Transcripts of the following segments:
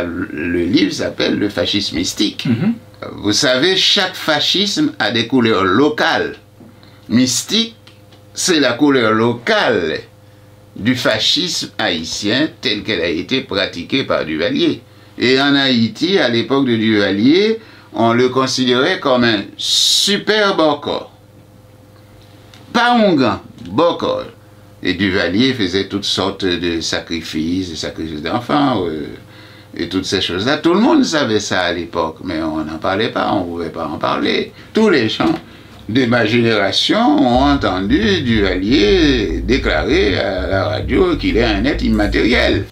Le livre s'appelle Le fascisme mystique. Vous savez, chaque fascisme a des couleurs locales. Mystique, c'est la couleur locale du fascisme haïtien tel qu'elle a été pratiquée par Duvalier. Et en Haïti, à l'époque de Duvalier, on le considérait comme un super bokor. Pas un grand bokor. Et Duvalier faisait toutes sortes de sacrifices d'enfants, et toutes ces choses-là. Tout le monde savait ça à l'époque, mais on n'en parlait pas, on ne pouvait pas en parler. Tous les gens de ma génération ont entendu Duvalier déclarer à la radio qu'il est un être immatériel.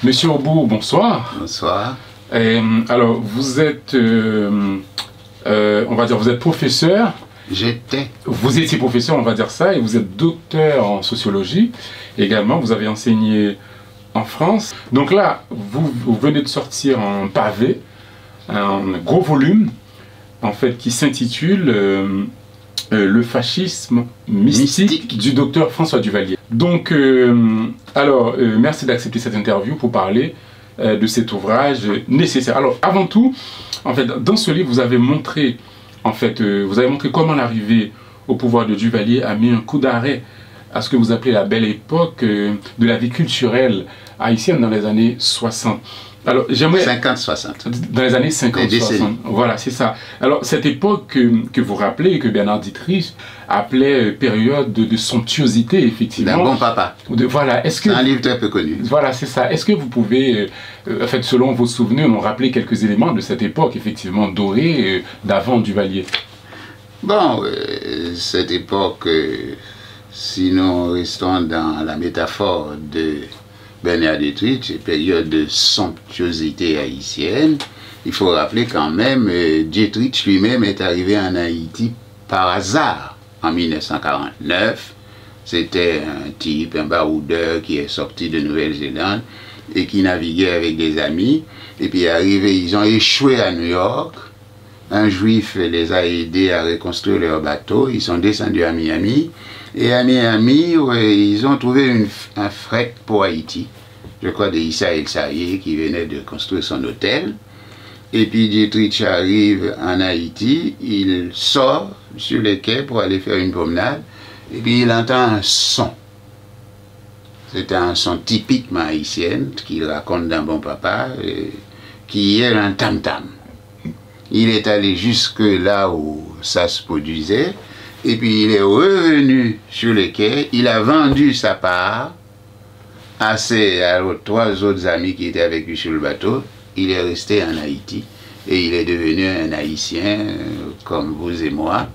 Monsieur Obou, bonsoir. Bonsoir. Alors, vous êtes, on va dire, vous êtes professeur. J'étais. Vous étiez professeur, on va dire ça, et vous êtes docteur en sociologie. Également, vous avez enseigné en France. Donc là, vous venez de sortir un pavé, un gros volume, en fait, qui s'intitule Le fascisme mystique du docteur François Duvalier. Donc, merci d'accepter cette interview pour parler de cet ouvrage nécessaire. Alors, avant tout, en fait, dans ce livre, vous avez montré comment l'arrivée au pouvoir de Duvalier a mis un coup d'arrêt à ce que vous appelez la belle époque de la vie culturelle haïtienne dans les années 60. Alors, j'aimerais... 50-60. Dans les années 50-60. Voilà, c'est ça. Alors, cette époque que vous rappelez, que Bernard Dietrich appelait période de somptuosité, effectivement. D'un bon papa. Voilà, est-ce que... C'est un livre très peu connu. Voilà, c'est ça. Est-ce que vous pouvez, en fait, selon vos souvenirs, nous rappeler quelques éléments de cette époque, effectivement, dorée, d'avant Duvalier? Bon, cette époque, sinon restons dans la métaphore de Bernard Dietrich, période de somptuosité haïtienne, il faut rappeler quand même, Dietrich lui-même est arrivé en Haïti par hasard en 1949. C'était un type, un baroudeur qui est sorti de Nouvelle-Zélande et qui naviguait avec des amis. Et puis arrivé, ils ont échoué à New York. Un juif les a aidés à reconstruire leur bateau. Ils sont descendus à Miami. Et à Miami, ils ont trouvé un fret pour Haïti. Je crois de Issa El Sayed qui venait de construire son hôtel. Et puis Dietrich arrive en Haïti, il sort sur les quais pour aller faire une promenade. Et puis il entend un son. C'est un son typiquement haïtien qu'il raconte dans Bon Papa, qui est un tam-tam. Il est allé jusque là où ça se produisait. Et puis il est revenu sur les quais, il a vendu sa part à aux 3 autres amis qui étaient avec lui sur le bateau. Il est resté en Haïti et il est devenu un Haïtien comme vous et moi,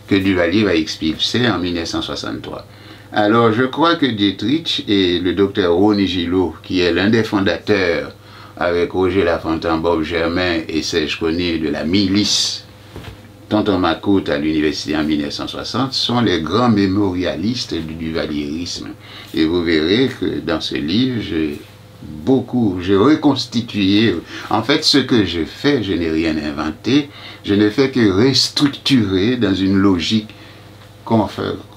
que Duvalier va expulser en 1963. Alors je crois que Dietrich et le docteur Ronny Gillot, qui est l'un des fondateurs avec Roger Lafontaine, Bob Germain et Serge Connier de la milice Tonton Macoute à l'université en 1960, sont les grands mémorialistes du duvalierisme. Et vous verrez que dans ce livre, j'ai reconstitué. En fait, ce que je fais, je n'ai rien inventé, je ne fais que restructurer dans une logique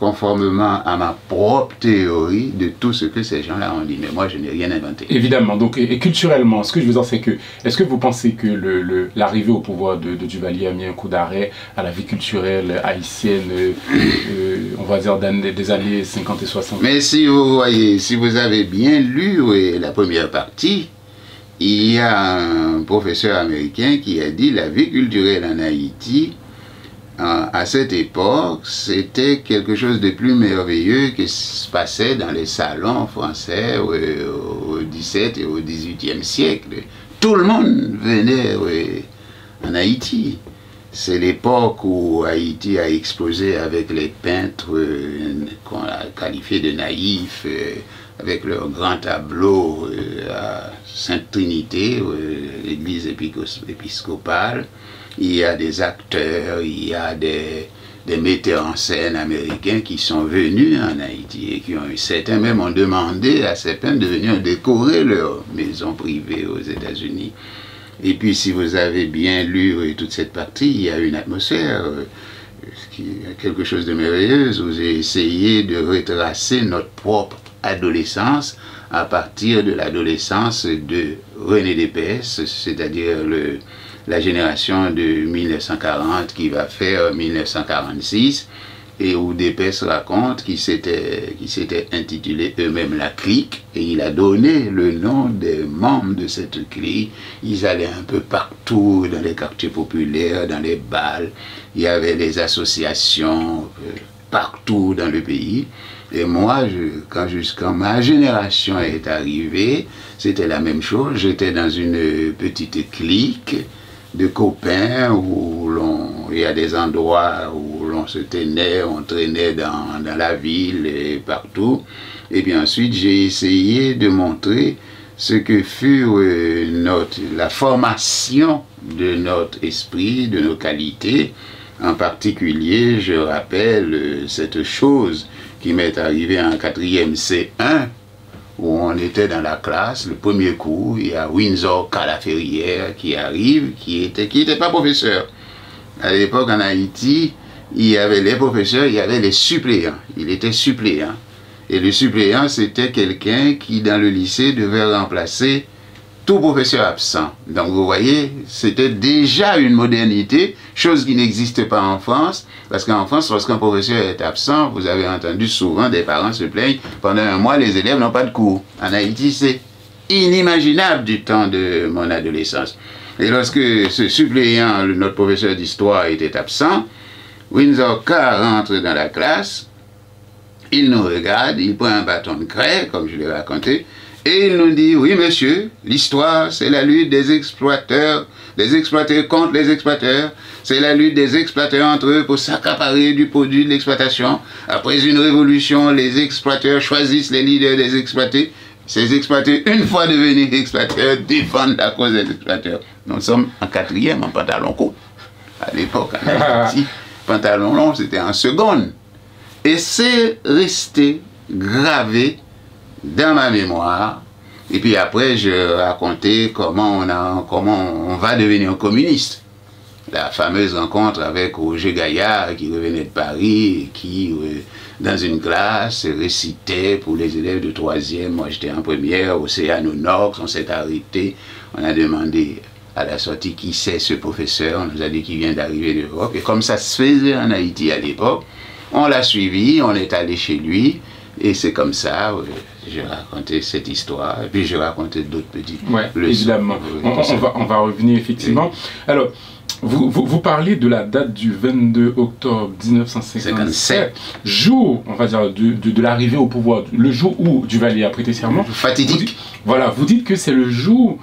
conformément à ma propre théorie de tout ce que ces gens-là ont dit. Mais moi, je n'ai rien inventé. Évidemment. Donc, et culturellement, ce que je veux dire, c'est que, est-ce que vous pensez que l'arrivée au pouvoir de Duvalier a mis un coup d'arrêt à la vie culturelle haïtienne, on va dire, des années 50 et 60? Mais si vous voyez, si vous avez bien lu la première partie, il y a un professeur américain qui a dit la vie culturelle en Haïti, à cette époque, c'était quelque chose de plus merveilleux que se passait dans les salons français au XVIIe et au XVIIIe siècle. Tout le monde venait en Haïti. C'est l'époque où Haïti a explosé avec les peintres qu'on a qualifiés de naïfs, avec leurs grands tableaux à Sainte-Trinité, l'église épiscopale. Il y a des acteurs, il y a des metteurs en scène américains qui sont venus en Haïti et qui ont eu certains même ont demandé à ces peintres de venir décorer leur maison privée aux États-Unis. Et puis si vous avez bien lu toute cette partie, il y a une atmosphère qui est quelque chose de merveilleux, où j'ai essayé de retracer notre propre adolescence à partir de l'adolescence de René Dépès, c'est-à-dire la génération de 1940 qui va faire 1946, et où Dépès raconte qu'ils s'étaient intitulés eux-mêmes la clique, et il a donné le nom des membres de cette clique. Ils allaient un peu partout, dans les quartiers populaires, dans les bals, il y avait des associations partout dans le pays. Et moi, quand ma génération est arrivée, c'était la même chose. J'étais dans une petite clique de copains où il y a des endroits où l'on se tenait, on traînait dans la ville et partout. Et puis ensuite, j'ai essayé de montrer ce que fut la formation de notre esprit, de nos qualités. En particulier, je rappelle cette chose qui m'est arrivée en 4e C1, où on était dans la classe, le premier cours, il y a Windsor Calaferrière qui arrive, qui était pas professeur. À l'époque, en Haïti, il y avait les professeurs, il y avait les suppléants. Il était suppléant. Et le suppléant, c'était quelqu'un qui, dans le lycée, devait remplacer tout professeur absent. Donc, vous voyez, c'était déjà une modernité, chose qui n'existe pas en France, parce qu'en France, lorsqu'un professeur est absent, vous avez entendu souvent des parents se plaignent, pendant un mois, les élèves n'ont pas de cours. En Haïti, c'est inimaginable du temps de mon adolescence. Et lorsque ce suppléant, notre professeur d'histoire, était absent, Windsor K rentre dans la classe, il nous regarde, il prend un bâton de craie, comme je l'ai raconté, et il nous dit, oui monsieur, l'histoire c'est la lutte des exploiteurs, des exploités contre les exploiteurs, c'est la lutte des exploiteurs entre eux pour s'accaparer du produit de l'exploitation. Après une révolution, les exploiteurs choisissent les leaders des exploités. Ces exploités, une fois devenus exploiteurs, défendent la cause des exploiteurs. Nous sommes en 4e en pantalon court. À l'époque, en Haïti, pantalon long, c'était en seconde. Et c'est resté gravé dans ma mémoire. Et puis après, je racontais comment on va devenir communiste. La fameuse rencontre avec Roger Gaillard, qui revenait de Paris, et qui, dans une classe, récitait pour les élèves de 3e. Moi, j'étais en première, Océanonox, on s'est arrêté. On a demandé à la sortie qui c'est ce professeur. On nous a dit qu'il vient d'arriver d'Europe. Et comme ça se faisait en Haïti à l'époque, on l'a suivi, on est allé chez lui. Et c'est comme ça, j'ai raconté cette histoire, et puis j'ai raconté d'autres petites leçons. Évidemment. On va revenir effectivement. Alors, vous parlez de la date du 22 octobre 1957, jour, on va dire, de l'arrivée au pouvoir, le jour où Duvalier a prêté serment. Fatidique. Vous dites que c'est le jour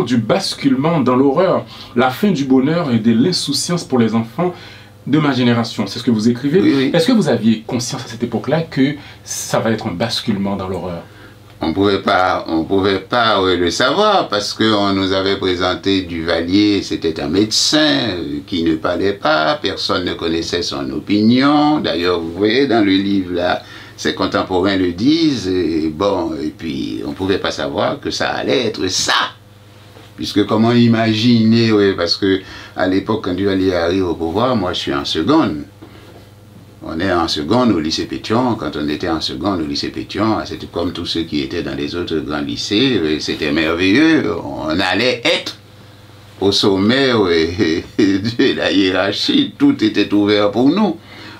du basculement dans l'horreur, la fin du bonheur et de l'insouciance pour les enfants de ma génération. C'est ce que vous écrivez. Oui. Est-ce que vous aviez conscience à cette époque-là que ça va être un basculement dans l'horreur? On ne pouvait pas le savoir parce qu'on nous avait présenté Duvalier, c'était un médecin qui ne parlait pas, personne ne connaissait son opinion. D'ailleurs, vous voyez dans le livre là, ses contemporains le disent, et puis on ne pouvait pas savoir que ça allait être ça. Puisque comment imaginer, parce que à l'époque, quand Duvalier arrive au pouvoir, moi je suis en seconde. On est en seconde au lycée Pétion. Quand on était en seconde au lycée Pétion, c'était comme tous ceux qui étaient dans les autres grands lycées, c'était merveilleux. On allait être au sommet de la hiérarchie, tout était ouvert pour nous.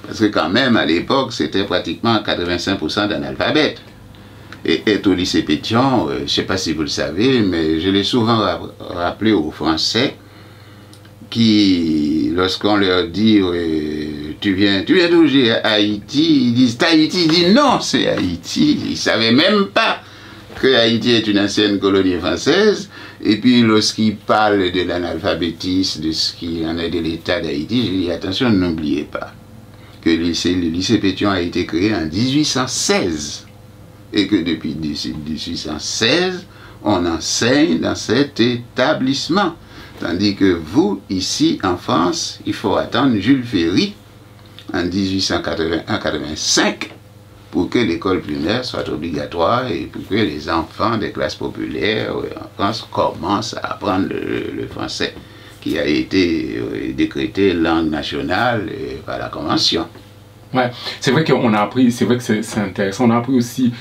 Parce que quand même, à l'époque, c'était pratiquement 85% d'analphabètes. Et être au lycée Pétion, je ne sais pas si vous le savez, mais je l'ai souvent rappelé aux Français qui, lorsqu'on leur dit tu viens d'où? J'ai Haïti, ils disent Tahiti, ils disent non, c'est Haïti. Ils ne savaient même pas que Haïti est une ancienne colonie française. Et puis lorsqu'ils parlent de l'analphabétisme, de ce qui en est de l'état d'Haïti, je dis attention, n'oubliez pas que le lycée Pétion a été créé en 1816. Et que depuis 1816, on enseigne dans cet établissement. Tandis que vous, ici en France, il faut attendre Jules Ferry en 1881-85 pour que l'école primaire soit obligatoire et pour que les enfants des classes populaires en France commencent à apprendre le français, qui a été décrétée langue nationale par la Convention. Ouais, c'est vrai qu'on a appris, c'est vrai que c'est intéressant, on a appris aussi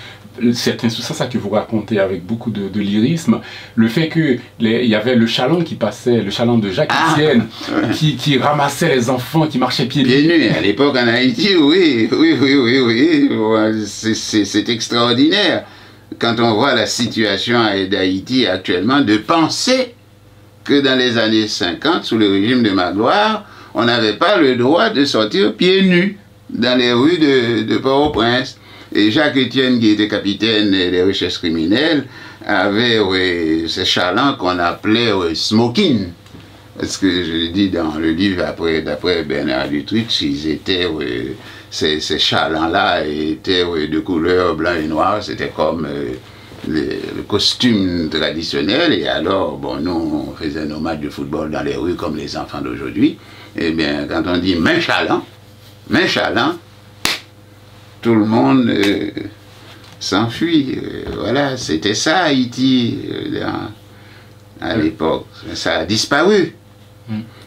c'est ça que vous racontez avec beaucoup de lyrisme, le fait qu'il y avait le chaland qui passait, le chaland de Jacques Etienne, qui ramassait les enfants, qui marchaient pieds nus. À l'époque en Haïti, oui, c'est extraordinaire. Quand on voit la situation d'Haïti actuellement, de penser que dans les années 50, sous le régime de Magloire, on n'avait pas le droit de sortir pieds nus dans les rues de Port-au-Prince. Et Jacques Etienne, qui était capitaine des recherches criminelles, avait ces chalands qu'on appelait smoking. Parce que je l'ai dit dans le livre d'après Bernard Dutrecht, ces chalands-là étaient de couleur blanc et noir, c'était comme le costume traditionnel. Et alors, bon, nous, on faisait nos matchs de football dans les rues comme les enfants d'aujourd'hui. Eh bien, quand on dit main chaland, tout le monde s'enfuit. Voilà, c'était ça Haïti à l'époque. Ça a disparu.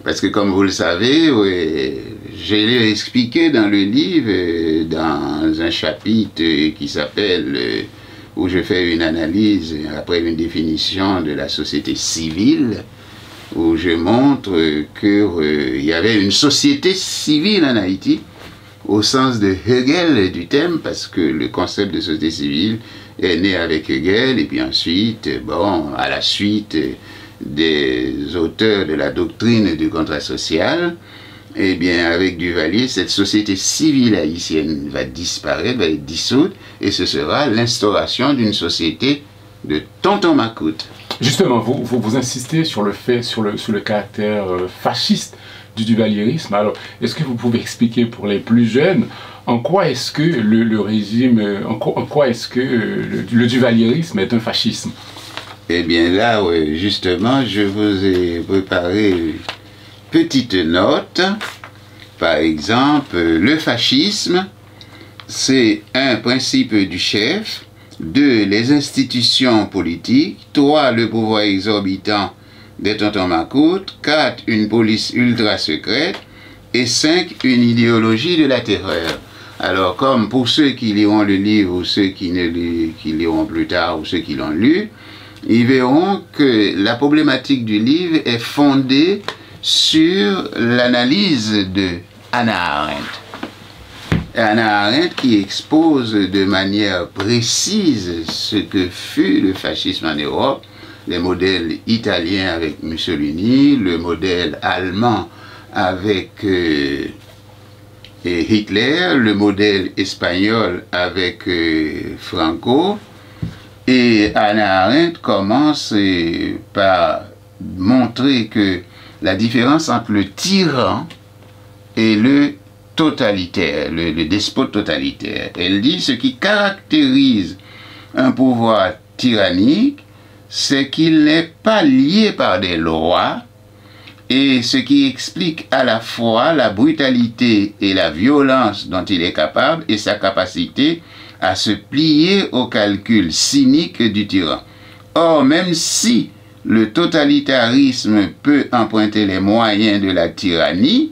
Parce que comme vous le savez, je l'ai expliqué dans le livre, dans un chapitre qui s'appelle, où je fais une analyse après une définition de la société civile, où je montre qu'il y avait une société civile en Haïti, au sens de Hegel du thème, parce que le concept de société civile est né avec Hegel, et puis ensuite, bon, à la suite des auteurs de la doctrine du contrat social, eh bien, avec Duvalier, cette société civile haïtienne va disparaître, va être dissoute, et ce sera l'instauration d'une société de tonton Macoute. Justement, vous insistez sur le fait, sur le caractère fasciste du duvalierisme. Alors, est-ce que vous pouvez expliquer pour les plus jeunes en quoi est-ce que le régime, en quoi est-ce que le duvalierisme est un fascisme? Eh bien là, justement, je vous ai préparé une petite note. Par exemple, le fascisme, c'est 1. Principe du chef, 2. Les institutions politiques, 3. Le pouvoir exorbitant des tontons Macoute, 4. Une police ultra secrète, et 5. Une idéologie de la terreur. Alors, comme pour ceux qui liront le livre, ou ceux qui liront plus tard, ou ceux qui l'ont lu, ils verront que la problématique du livre est fondée sur l'analyse de Hannah Arendt. Hannah Arendt qui expose de manière précise ce que fut le fascisme en Europe, les modèles italiens avec Mussolini, le modèle allemand avec Hitler, le modèle espagnol avec Franco. Et Hannah Arendt commence par montrer que la différence entre le tyran et le totalitaire, le despote totalitaire. Elle dit ce qui caractérise un pouvoir tyrannique, c'est qu'il n'est pas lié par des lois, et ce qui explique à la fois la brutalité et la violence dont il est capable et sa capacité à se plier au calcul cynique du tyran. Or, même si le totalitarisme peut emprunter les moyens de la tyrannie,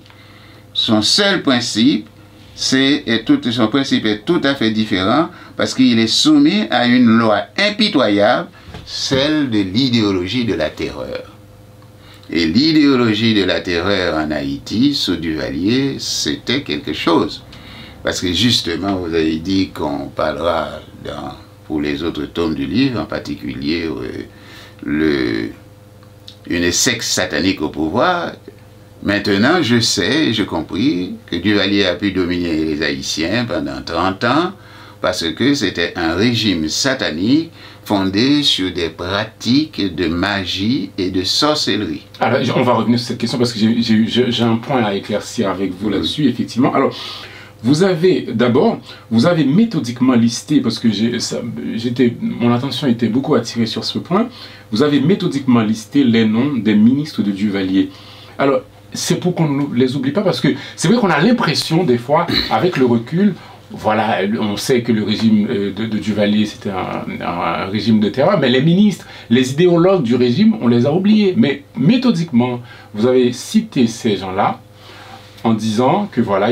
son seul principe, son principe est tout à fait différent parce qu'il est soumis à une loi impitoyable, celle de l'idéologie de la terreur. Et l'idéologie de la terreur en Haïti, sous Duvalier, c'était quelque chose. Parce que justement, vous avez dit qu'on parlera pour les autres tomes du livre, en particulier une secte satanique au pouvoir. Maintenant, je sais, j'ai compris que Duvalier a pu dominer les Haïtiens pendant 30 ans parce que c'était un régime satanique fondé sur des pratiques de magie et de sorcellerie. Alors, on va revenir sur cette question parce que j'ai un point à éclaircir avec vous là-dessus, effectivement. Alors, vous avez méthodiquement listé, parce que mon attention était beaucoup attirée sur ce point, vous avez méthodiquement listé les noms des ministres de Duvalier. Alors, c'est pour qu'on ne les oublie pas, parce que c'est vrai qu'on a l'impression, des fois, avec le recul, voilà, on sait que le régime de Duvalier, c'était un régime de terreur, mais les ministres, les idéologues du régime, on les a oubliés. Mais méthodiquement, vous avez cité ces gens-là en disant que voilà,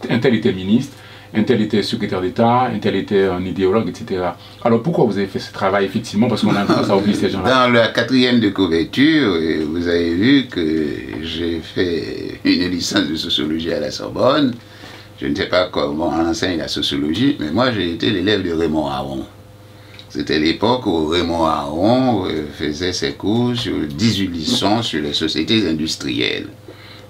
un tel était ministre, un tel était secrétaire d'État, un tel était un idéologue, etc. Alors pourquoi vous avez fait ce travail, effectivement, parce qu'on a tendance à oublier ces gens-là? Dans la 4e de couverture, vous avez vu que j'ai fait une licence de sociologie à la Sorbonne. Je ne sais pas comment on enseigne la sociologie, mais moi j'ai été l'élève de Raymond Aron. C'était l'époque où Raymond Aron faisait ses cours sur 18 leçons sur les sociétés industrielles.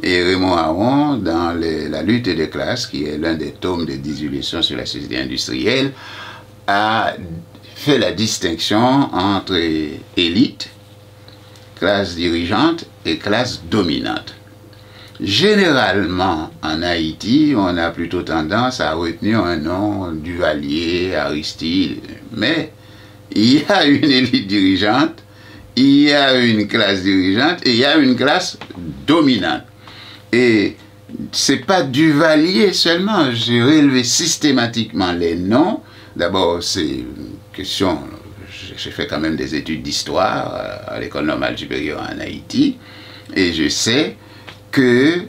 Et Raymond Aron, dans la lutte des classes, qui est l'un des tomes de 18 leçons sur la société industrielle, a fait la distinction entre élite, classe dirigeante et classe dominante. Généralement, en Haïti, on a plutôt tendance à retenir un nom, Duvalier, Aristide, mais il y a une élite dirigeante, il y a une classe dirigeante et il y a une classe dominante. Et c'est pas Duvalier seulement, j'ai relevé systématiquement les noms. D'abord, c'est une question, j'ai fait quand même des études d'histoire à l'École normale supérieure en Haïti, et je sais que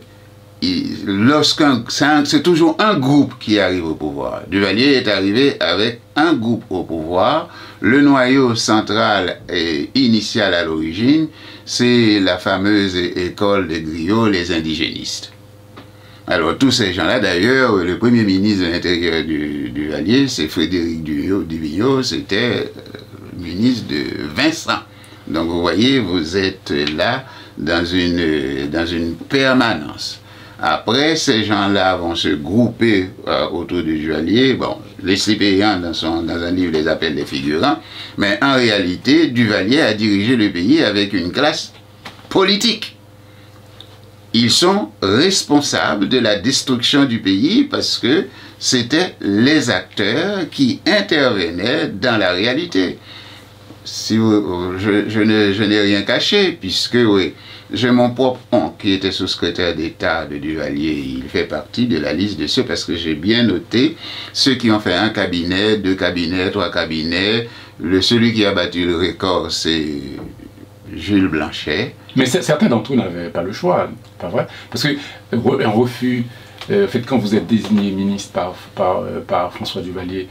c'est toujours un groupe qui arrive au pouvoir. Duvalier est arrivé avec un groupe au pouvoir. Le noyau central et initial à l'origine, c'est la fameuse école de Griot, les indigénistes. Alors tous ces gens-là, d'ailleurs, le premier ministre de l'Intérieur du Duvalier, c'est Frédéric Duvigneau, c'était ministre de Vincent. Donc vous voyez, vous êtes là dans une permanence. Après, ces gens-là vont se grouper autour du Duvalier. Bon, les Slipéians, dans un livre, les appellent les figurants. Mais en réalité, Duvalier a dirigé le pays avec une classe politique. Ils sont responsables de la destruction du pays parce que c'était les acteurs qui intervenaient dans la réalité. Si je n'ai rien caché, puisque oui, j'ai mon propre oncle qui était sous-secrétaire d'État de Duvalier. Il fait partie de la liste de ceux, parce que j'ai bien noté ceux qui ont fait un cabinet, 2 cabinets, 3 cabinets. Celui qui a battu le record, c'est Jules Blanchet. Mais certains d'entre eux n'avaient pas le choix, pas vrai? Parce qu'un refus, quand vous êtes désigné ministre par François Duvalier,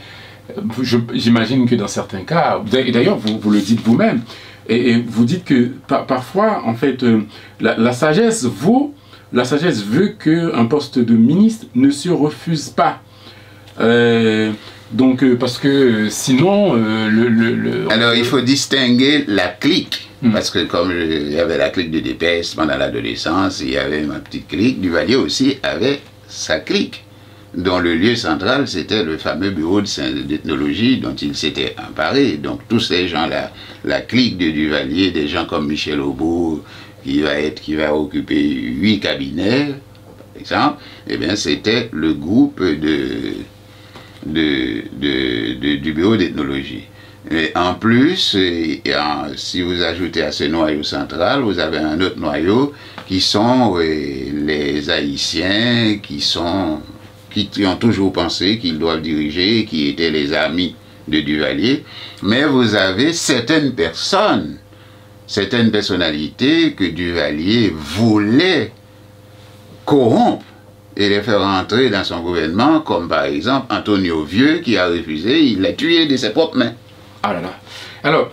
j'imagine que dans certains cas, et d'ailleurs vous le dites vous-même, et vous dites que parfois, en fait, la sagesse veut qu'un poste de ministre ne se refuse pas. Parce que sinon, Alors il faut distinguer la clique. Parce que comme il y avait la clique de DPS pendant l'adolescence, il y avait ma petite clique, Duvalier aussi avait sa clique, dont le lieu central, c'était le fameux bureau d'ethnologie dont il s'était emparé. Donc tous ces gens-là, la clique de Duvalier, des gens comme Michel Aubourg, qui va occuper 8 cabinets, par exemple, eh bien c'était le groupe du bureau d'ethnologie. Et en plus, si vous ajoutez à ce noyau central, vous avez un autre noyau qui sont les Haïtiens qui ont toujours pensé qu'ils doivent diriger, qui étaient les amis de Duvalier. Mais vous avez certaines personnalités que Duvalier voulait corrompre et les faire rentrer dans son gouvernement, comme par exemple Antonio Vieux qui a refusé, il l'a tué de ses propres mains. Ah là là. Alors,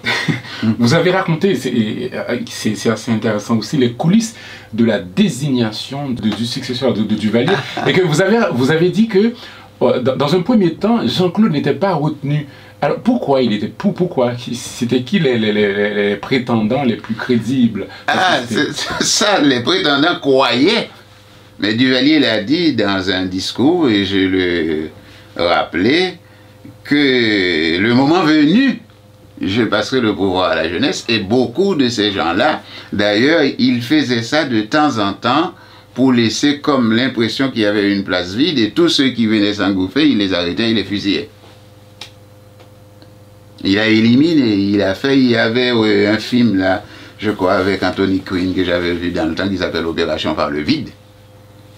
vous avez raconté, c'est assez intéressant aussi, les coulisses de la désignation du successeur de Duvalier, et que vous avez dit que, dans un premier temps, Jean-Claude n'était pas retenu. Alors, pourquoi c'était qui les prétendants les plus crédibles? Ça, les prétendants croyaient. Mais Duvalier l'a dit dans un discours, et je le rappelais, que le moment venu, je passerai le pouvoir à la jeunesse, et beaucoup de ces gens-là, d'ailleurs, ils faisaient ça de temps en temps pour laisser comme l'impression qu'il y avait une place vide, et tous ceux qui venaient s'engouffrer, il les arrêtait, il les fusillait. Il a éliminé, il y avait un film là, je crois, avec Anthony Quinn que j'avais vu dans le temps qui s'appelle Opération par le vide.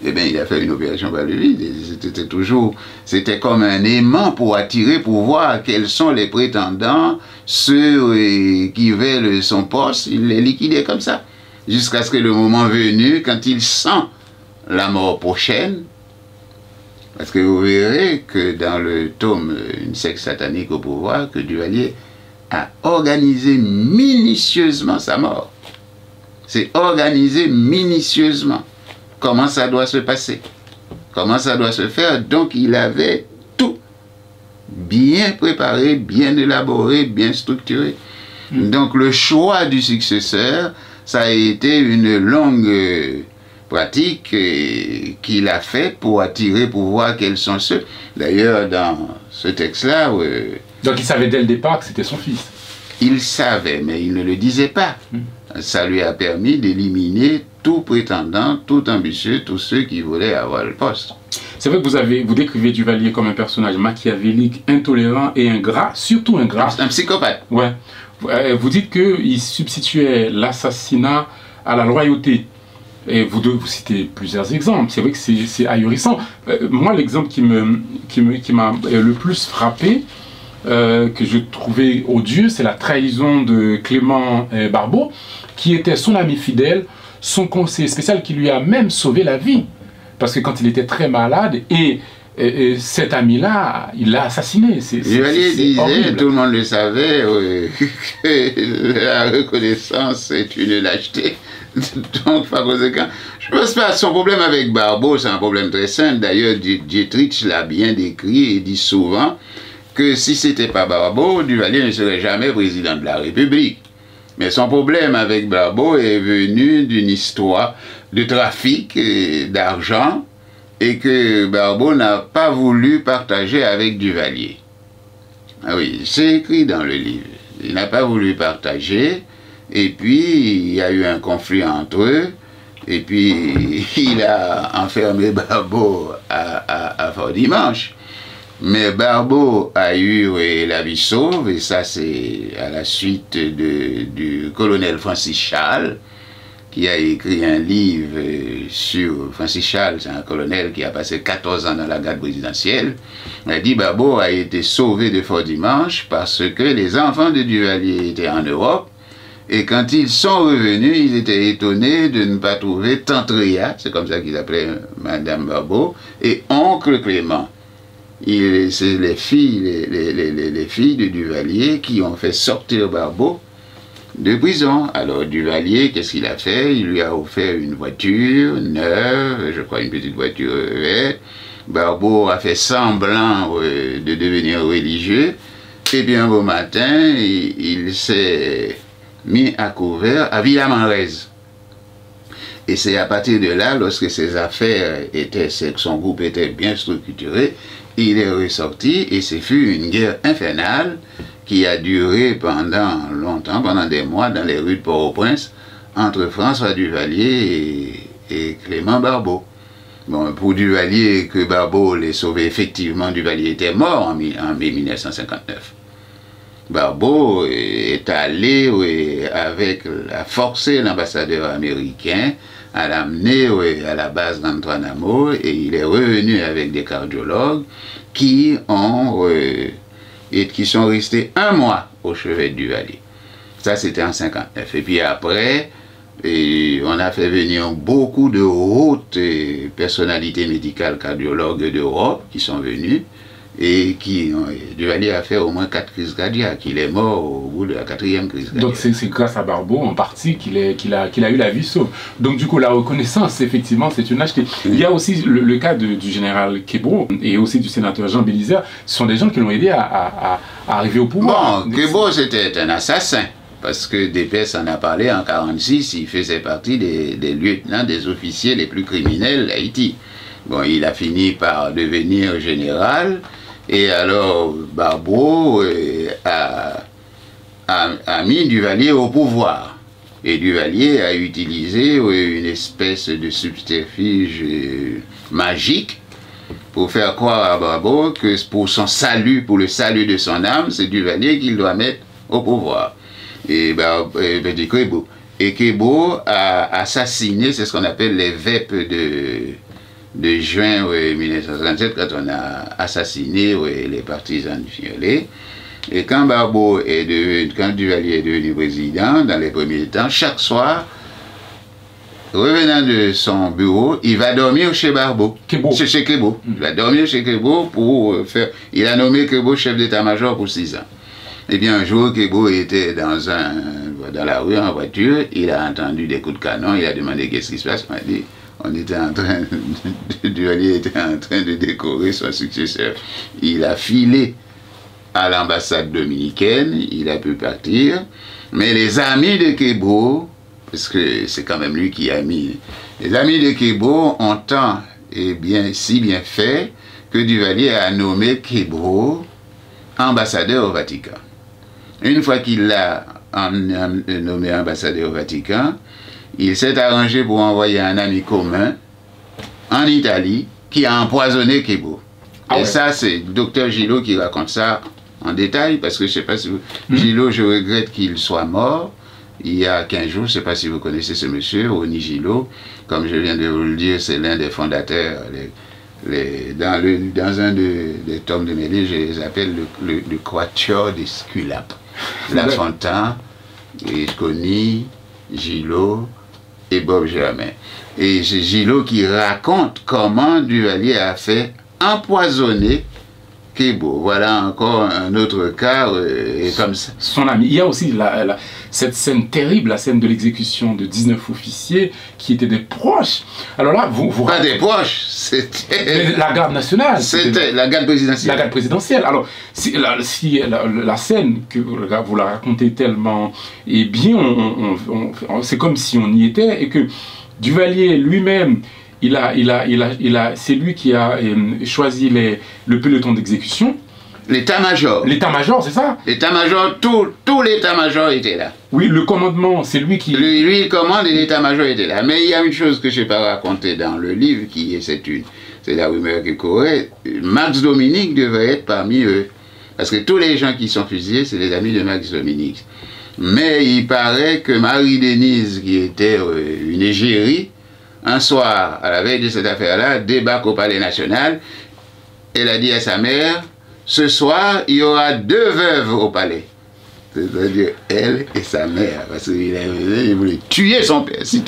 eh bien, il a fait une opération par le vide. C'était comme un aimant pour attirer, pour voir quels sont les prétendants, ceux qui veulent son poste, il les liquidait comme ça. Jusqu'à ce que le moment venu, quand il sent la mort prochaine, parce que vous verrez que dans le tome Une secte satanique au pouvoir, que Duvalier a organisé minutieusement sa mort. C'est organisé minutieusement. Comment ça doit se passer, comment ça doit se faire. Donc il avait tout bien préparé, bien élaboré, bien structuré. Donc le choix du successeur, ça a été une longue pratique qu'il a faite pour attirer, pour voir quels sont ceux. D'ailleurs, dans ce texte-là... Donc il savait dès le départ que c'était son fils. Il savait, mais il ne le disait pas. Ça lui a permis d'éliminer tout prétendant, tout ambitieux, tous ceux qui voulaient avoir le poste. C'est vrai que vous décrivez Duvalier comme un personnage machiavélique, intolérant et ingrat, surtout ingrat. Un psychopathe. Ouais. Vous dites qu'il substituait l'assassinat à la loyauté. Et vous citez plusieurs exemples. C'est vrai que c'est ahurissant. Moi, l'exemple qui m'a le plus frappé, que je trouvais odieux, c'est la trahison de Clément Barbeau, qui était son ami fidèle, son conseiller spécial, qui lui a même sauvé la vie. Parce que quand il était très malade, et cet ami-là, il l'a assassiné. Duvalier disait, tout le monde le savait, que la reconnaissance est une lâcheté. Donc, par conséquent, je ne pense pas, son problème avec Barbeau, c'est un problème très simple. D'ailleurs, Dietrich l'a bien décrit et dit souvent que si ce n'était pas Barbeau, Duvalier ne serait jamais président de la République. Mais son problème avec Barbeau est venu d'une histoire de trafic d'argent et que Barbeau n'a pas voulu partager avec Duvalier. Ah oui, c'est écrit dans le livre. Il n'a pas voulu partager, et puis il y a eu un conflit entre eux, et puis il a enfermé Barbeau à Fort Dimanche. Mais Barbeau a eu la vie sauve, et ça c'est à la suite du colonel Francis Charles, qui a écrit un livre sur Francis Charles, c'est un colonel qui a passé 14 ans dans la garde présidentielle. Il a dit Barbeau a été sauvé de Fort Dimanche parce que les enfants de Duvalier étaient en Europe, et quand ils sont revenus, ils étaient étonnés de ne pas trouver Tante Réa, c'est comme ça qu'ils appelaient Madame Barbeau, et Oncle Clément. C'est les filles de Duvalier qui ont fait sortir Barbeau de prison. Alors Duvalier, qu'est-ce qu'il a fait? Il lui a offert une voiture neuve, je crois une petite voiture verte. Barbeau a fait semblant de devenir religieux. Et puis un beau matin, il s'est mis à couvert à Villamanrez. Et c'est à partir de là, lorsque ses affaires étaient, son groupe était bien structuré, il est ressorti et ce fut une guerre infernale qui a duré pendant longtemps, pendant des mois, dans les rues de Port-au-Prince, entre François Duvalier et Clément Barbeau. Bon, pour Duvalier, que Barbeau l'ait sauvé, effectivement, Duvalier était mort en mai 1959. Barbeau est allé a forcé l'ambassadeur américain à l'amener à la base d'Antoine-Amo, et il est revenu avec des cardiologues qui sont restés un mois au chevet de Duvalier. Ça, c'était en 1959. Et puis après, on a fait venir beaucoup de hautes personnalités médicales, cardiologues d'Europe qui sont venus, et Duvalier a fait au moins 4 crises cardiaques. Il est mort au bout de la 4e crise cardiaque. Donc c'est grâce à Barbeau en partie qu'il a eu la vie sauve. Donc du coup la reconnaissance, effectivement, c'est une lâcheté. Il y a aussi le cas du général Québeau et aussi du sénateur Jean Bélizaire. Ce sont des gens qui l'ont aidé à arriver au pouvoir. Bon, Québeau c'était un assassin. Parce que Dépès en a parlé en 1946, il faisait partie des lieutenants, des officiers les plus criminels d'Haïti. Bon, il a fini par devenir général, et alors Barbeau a mis Duvalier au pouvoir. Et Duvalier a utilisé une espèce de subterfuge magique pour faire croire à Barbeau que pour son salut, pour le salut de son âme, c'est Duvalier qu'il doit mettre au pouvoir. Et Québeau a assassiné, c'est ce qu'on appelle les vêpes de juin 1937, quand on a assassiné les partisans du Violet. Et quand quand Duvalier est devenu président, dans les premiers temps, chaque soir, revenant de son bureau, il va dormir chez Barbeau. Chez Kebo. Il va dormir chez Kebo pour faire... Il a nommé Kebo chef d'état-major pour 6 ans. Et bien un jour, Kebo était dans la rue en voiture, il a entendu des coups de canon, il a demandé qu'est-ce qui se passe. Il m'a dit, Duvalier était en train de décorer son successeur. Il a filé à l'ambassade dominicaine, il a pu partir, mais les amis de Kebo, parce que c'est quand même lui qui a mis, les amis de Kebo ont tant et si bien fait que Duvalier a nommé Kebo ambassadeur au Vatican. Une fois qu'il l'a nommé ambassadeur au Vatican, il s'est arrangé pour envoyer un ami commun en Italie qui a empoisonné Kebo. Ça, c'est le docteur Gillot qui raconte ça en détail, parce que je ne sais pas si vous... Gillot, je regrette qu'il soit mort il y a 15 jours, je ne sais pas si vous connaissez ce monsieur, Ronnie Gillot, comme je viens de vous le dire, c'est l'un des fondateurs, dans un des tomes de mes livres, je les appelle le Quatuor des Sculapes. La Fontaine, Conny, Gillot et Bob Germain. Et c'est Gillot qui raconte comment Duvalier a fait empoisonner Kebo. Voilà encore un autre cas comme ça. Son ami. Il y a aussi cette scène terrible, la scène de l'exécution de 19 officiers qui étaient des proches. Alors là, vous pas des proches, c'était la garde nationale. C'était la garde présidentielle. La garde présidentielle. Alors, si la scène que vous la racontez tellement est bien, c'est comme si on y était et que Duvalier lui-même, c'est lui qui a choisi le peloton d'exécution. L'état-major. L'état-major, c'est ça? L'état-major, tout l'état-major était là. Oui, le commandement, c'est lui qui... Lui, il commande et l'état-major était là. Mais il y a une chose que je n'ai pas racontée dans le livre, c'est la rumeur qui courait. Max Dominique devait être parmi eux. Parce que tous les gens qui sont fusillés, c'est les amis de Max Dominique. Mais il paraît que Marie-Denise, qui était une égérie, un soir, à la veille de cette affaire-là, débarque au Palais National. Elle a dit à sa mère, ce soir, il y aura 2 veuves au palais. C'est-à-dire elle et sa mère. Parce qu'il voulait tuer son père. Si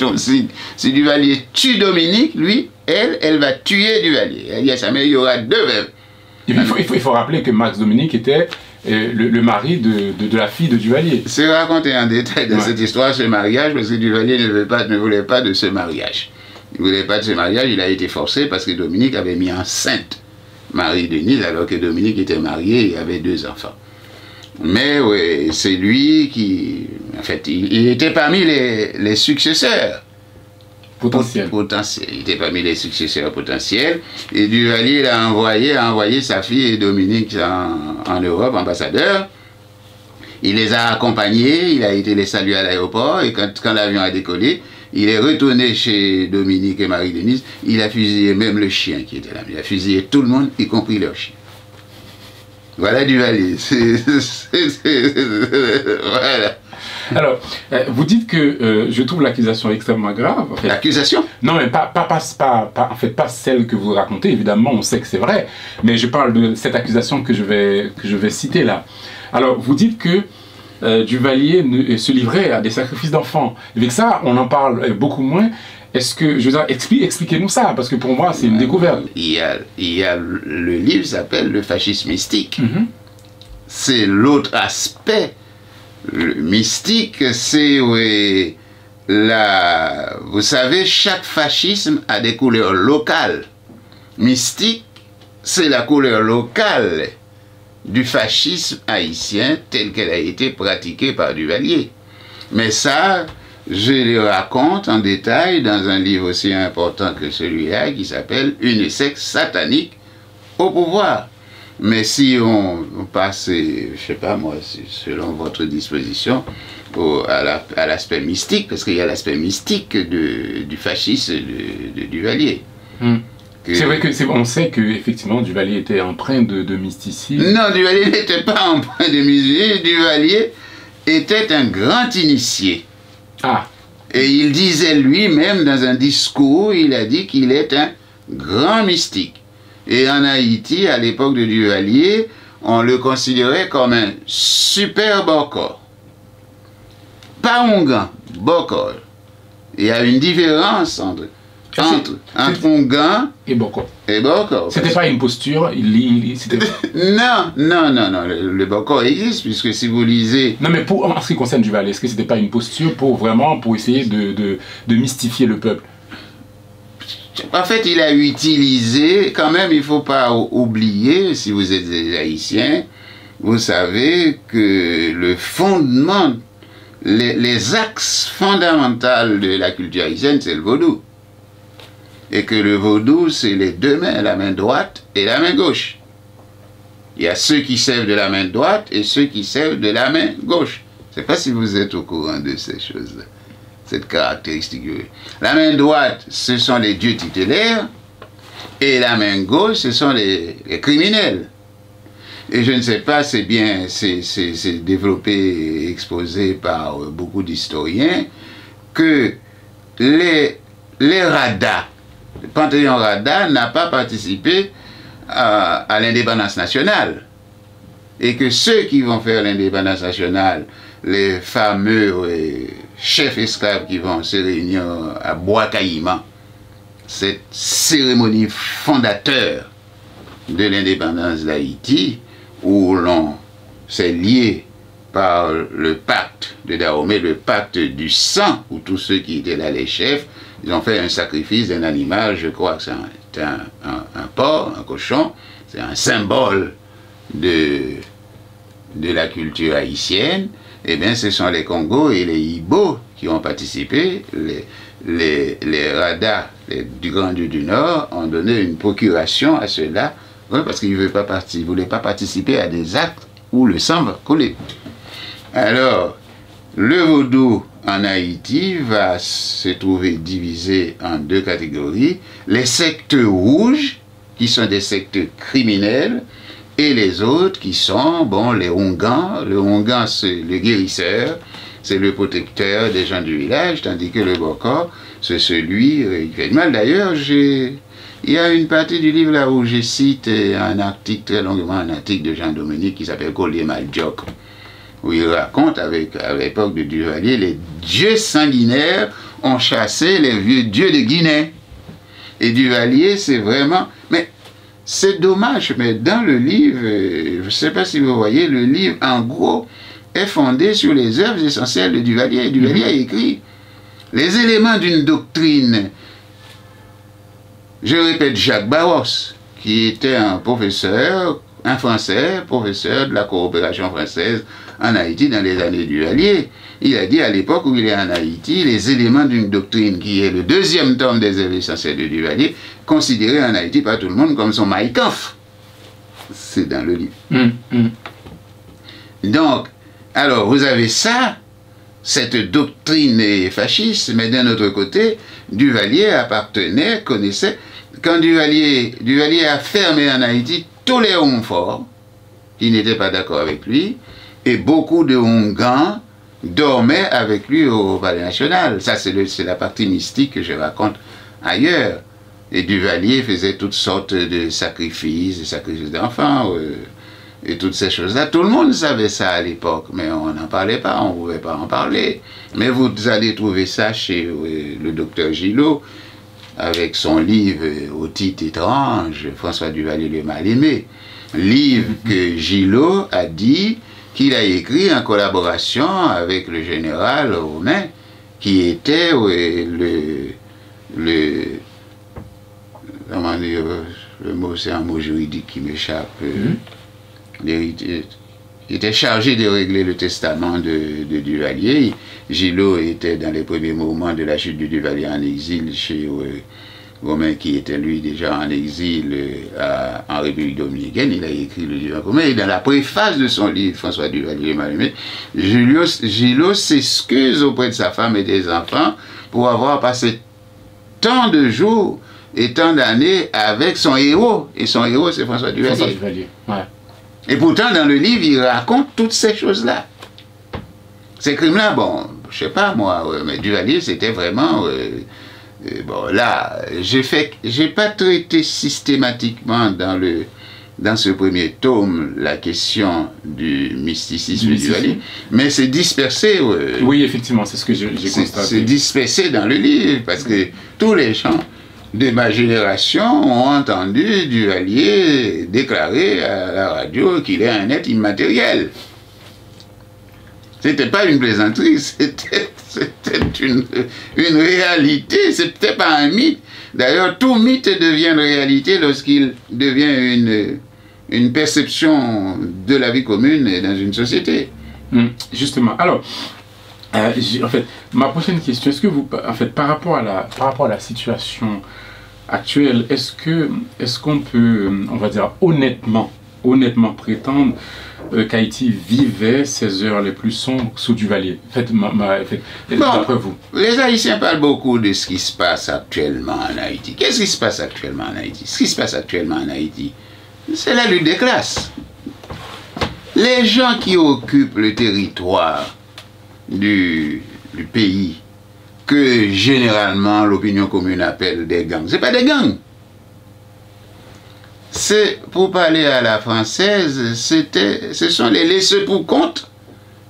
Duvalier tue Dominique, lui, elle va tuer Duvalier. Elle dit à sa mère, il y aura 2 veuves. Il faut rappeler que Max Dominique était le mari de la fille de Duvalier. C'est raconté en détail dans cette histoire, ce mariage, parce que Duvalier ne voulait pas de ce mariage. Il ne voulait pas de ce mariage, il a été forcé parce que Dominique avait mis enceinte Marie-Denise, alors que Dominique était marié et avait 2 enfants. Mais oui, c'est lui qui... En fait, il était parmi les successeurs potentiels. Il était parmi les successeurs potentiels. Et Duvalier a envoyé sa fille et Dominique en Europe, ambassadeur. Il les a accompagnés, il a été les saluer à l'aéroport, et quand l'avion a décollé, il est retourné chez Dominique et Marie-Denise, il a fusillé même le chien qui était là. Il a fusillé tout le monde, y compris leur chien. Voilà Duvalier. Voilà. Alors, vous dites que je trouve l'accusation extrêmement grave. En fait. L'accusation? Non, mais pas celle que vous racontez, évidemment, on sait que c'est vrai, mais je parle de cette accusation que je vais citer là. Alors, vous dites que Duvalier se livrait à des sacrifices d'enfants. Avec ça, on en parle beaucoup moins. Est-ce que, je veux dire, expliquez-nous ça, parce que pour moi, c'est une découverte. Il y a le livre s'appelle Le fascisme mystique. C'est l'autre aspect. Le mystique, c'est vous savez, chaque fascisme a des couleurs locales. Mystique, c'est la couleur locale du fascisme haïtien tel qu'elle a été pratiquée par Duvalier. Mais ça, je le raconte en détail dans un livre aussi important que celui-là qui s'appelle « Une secte satanique au pouvoir ». Mais si on passe, je ne sais pas moi, selon votre disposition, à l'aspect mystique, parce qu'il y a l'aspect mystique du fascisme de Duvalier. C'est vrai qu'on sait qu'effectivement Duvalier était empreint de mysticisme. Non, Duvalier n'était pas empreint de mysticisme. Duvalier était un grand initié. Ah. Et il disait lui-même dans un discours, il a dit qu'il est un grand mystique. Et en Haïti, à l'époque de Duvalier, on le considérait comme un super Bokor. Pas Ongan, Bokor. Il y a une différence entre Ongan et Bokor. Bokor. C'était pas une posture, non, le Bokor existe, puisque si vous lisez... Non, mais en ce qui concerne Duvalier, est-ce que c'était pas une posture pour essayer de mystifier le peuple? En fait, il a utilisé, quand même, il ne faut pas oublier, si vous êtes des Haïtiens, vous savez que le fondement, les axes fondamentaux de la culture haïtienne, c'est le vaudou. Et que le vaudou, c'est les deux mains, la main droite et la main gauche. Il y a ceux qui servent de la main droite et ceux qui servent de la main gauche. Je ne sais pas si vous êtes au courant de ces choses-là, cette caractéristique. La main droite, ce sont les dieux tutélaires, et la main gauche, ce sont les criminels. Et je ne sais pas, c'est développé et exposé par beaucoup d'historiens, que les Radas, le Panthéon Rada n'a pas participé à l'indépendance nationale. Et que ceux qui vont faire l'indépendance nationale, les fameux chefs esclaves qui vont se réunir à Bois-Caïman, cette cérémonie fondateur de l'indépendance d'Haïti, où l'on s'est lié par le pacte de Dahomey, le pacte du sang, où tous ceux qui étaient là, les chefs, ils ont fait un sacrifice d'un animal, je crois que c'est un porc, un cochon, c'est un symbole de la culture haïtienne. Eh bien, ce sont les Congos et les Ibo qui ont participé. Les Radas du Grand Dieu du Nord ont donné une procuration à ceux-là, parce qu'ils ne voulaient pas participer à des actes où le sang va couler. Alors, le vaudou en Haïti va se trouver divisé en deux catégories. Les sectes rouges, qui sont des sectes criminelles, et les autres qui sont, bon, les Ongans. Le Ongan, c'est le guérisseur, c'est le protecteur des gens du village, tandis que le Bokor, c'est celui qui fait du mal. D'ailleurs, il y a une partie du livre là où je cite un article, très longuement, un article de Jean-Dominique qui s'appelle Collier Maldiok, où il raconte, à l'époque de Duvalier, les dieux sanguinaires ont chassé les vieux dieux de Guinée. Et Duvalier, c'est vraiment... Mais c'est dommage, mais dans le livre, je ne sais pas si vous voyez, le livre, en gros, est fondé sur les œuvres essentielles de Duvalier. Et Duvalier a écrit les éléments d'une doctrine. Je répète, Jacques Barros, qui était un professeur, un Français, professeur de la coopération française en Haïti dans les années Duvalier. Il a dit à l'époque où il est en Haïti, les éléments d'une doctrine qui est le deuxième tome des œuvres essentielles de Duvalier, considéré en Haïti par tout le monde comme son Mein Kampf. C'est dans le livre. Donc, alors vous avez ça, cette doctrine fasciste, mais d'un autre côté, Duvalier appartenait, connaissait, quand Duvalier a fermé en Haïti tous les hommes forts qui n'étaient pas d'accord avec lui, et beaucoup de Hongans dormaient avec lui au Palais National. Ça, c'est la partie mystique que je raconte ailleurs. Et Duvalier faisait toutes sortes de sacrifices, des sacrifices d'enfants, et toutes ces choses-là. Tout le monde savait ça à l'époque, mais on n'en parlait pas, on ne pouvait pas en parler. Mais vous allez trouver ça chez le docteur Gillot, avec son livre au titre étrange, François Duvalier le Mal-Aimé. Livre que Gillot a dit qu'il a écrit en collaboration avec le général romain, qui était comment dire, le mot, c'est un mot juridique qui m'échappe. Il était chargé de régler le testament de Duvalier. Gillot était dans les premiers moments de la chute de Duvalier en exil chez Romain, qui était lui déjà en exil en République dominicaine. Il a écrit le livre en commun. Et dans la préface de son livre, François Duvalier Mal-Aimé, Gillot s'excuse auprès de sa femme et des enfants pour avoir passé tant de jours et tant d'années avec son héros. Et son héros, c'est François Duvalier. François Duvalier, ouais. Et pourtant, dans le livre, il raconte toutes ces choses-là. Ces crimes-là, bon, je sais pas moi, mais Duvalier, c'était vraiment Et bon, là, j'ai pas traité systématiquement dans ce premier tome la question du mysticisme dualiste, mais c'est dispersé. Oui, effectivement, c'est ce que j'ai constaté. C'est dispersé dans le livre, parce que tous les gens de ma génération ont entendu Duvalier déclarer à la radio qu'il est un être immatériel. C'était pas une plaisanterie, c'était une réalité, c'était pas un mythe. D'ailleurs, tout mythe devient une réalité lorsqu'il devient une perception de la vie commune dans une société. Justement. Alors, en fait, ma prochaine question, est-ce que vous, en fait, par rapport à la situation actuelle, est-ce qu'on peut, on va dire honnêtement prétendre qu'Haïti vivait ses heures les plus sombres sous Duvalier? D'après vous. Les Haïtiens parlent beaucoup de ce qui se passe actuellement en Haïti. Qu'est-ce qui se passe actuellement en Haïti? Ce qui se passe actuellement en Haïti, c'est la lutte des classes. Les gens qui occupent le territoire du pays, que généralement l'opinion commune appelle des gangs, c'est pas des gangs. C'est, pour parler à la française, ce sont les laissés pour compte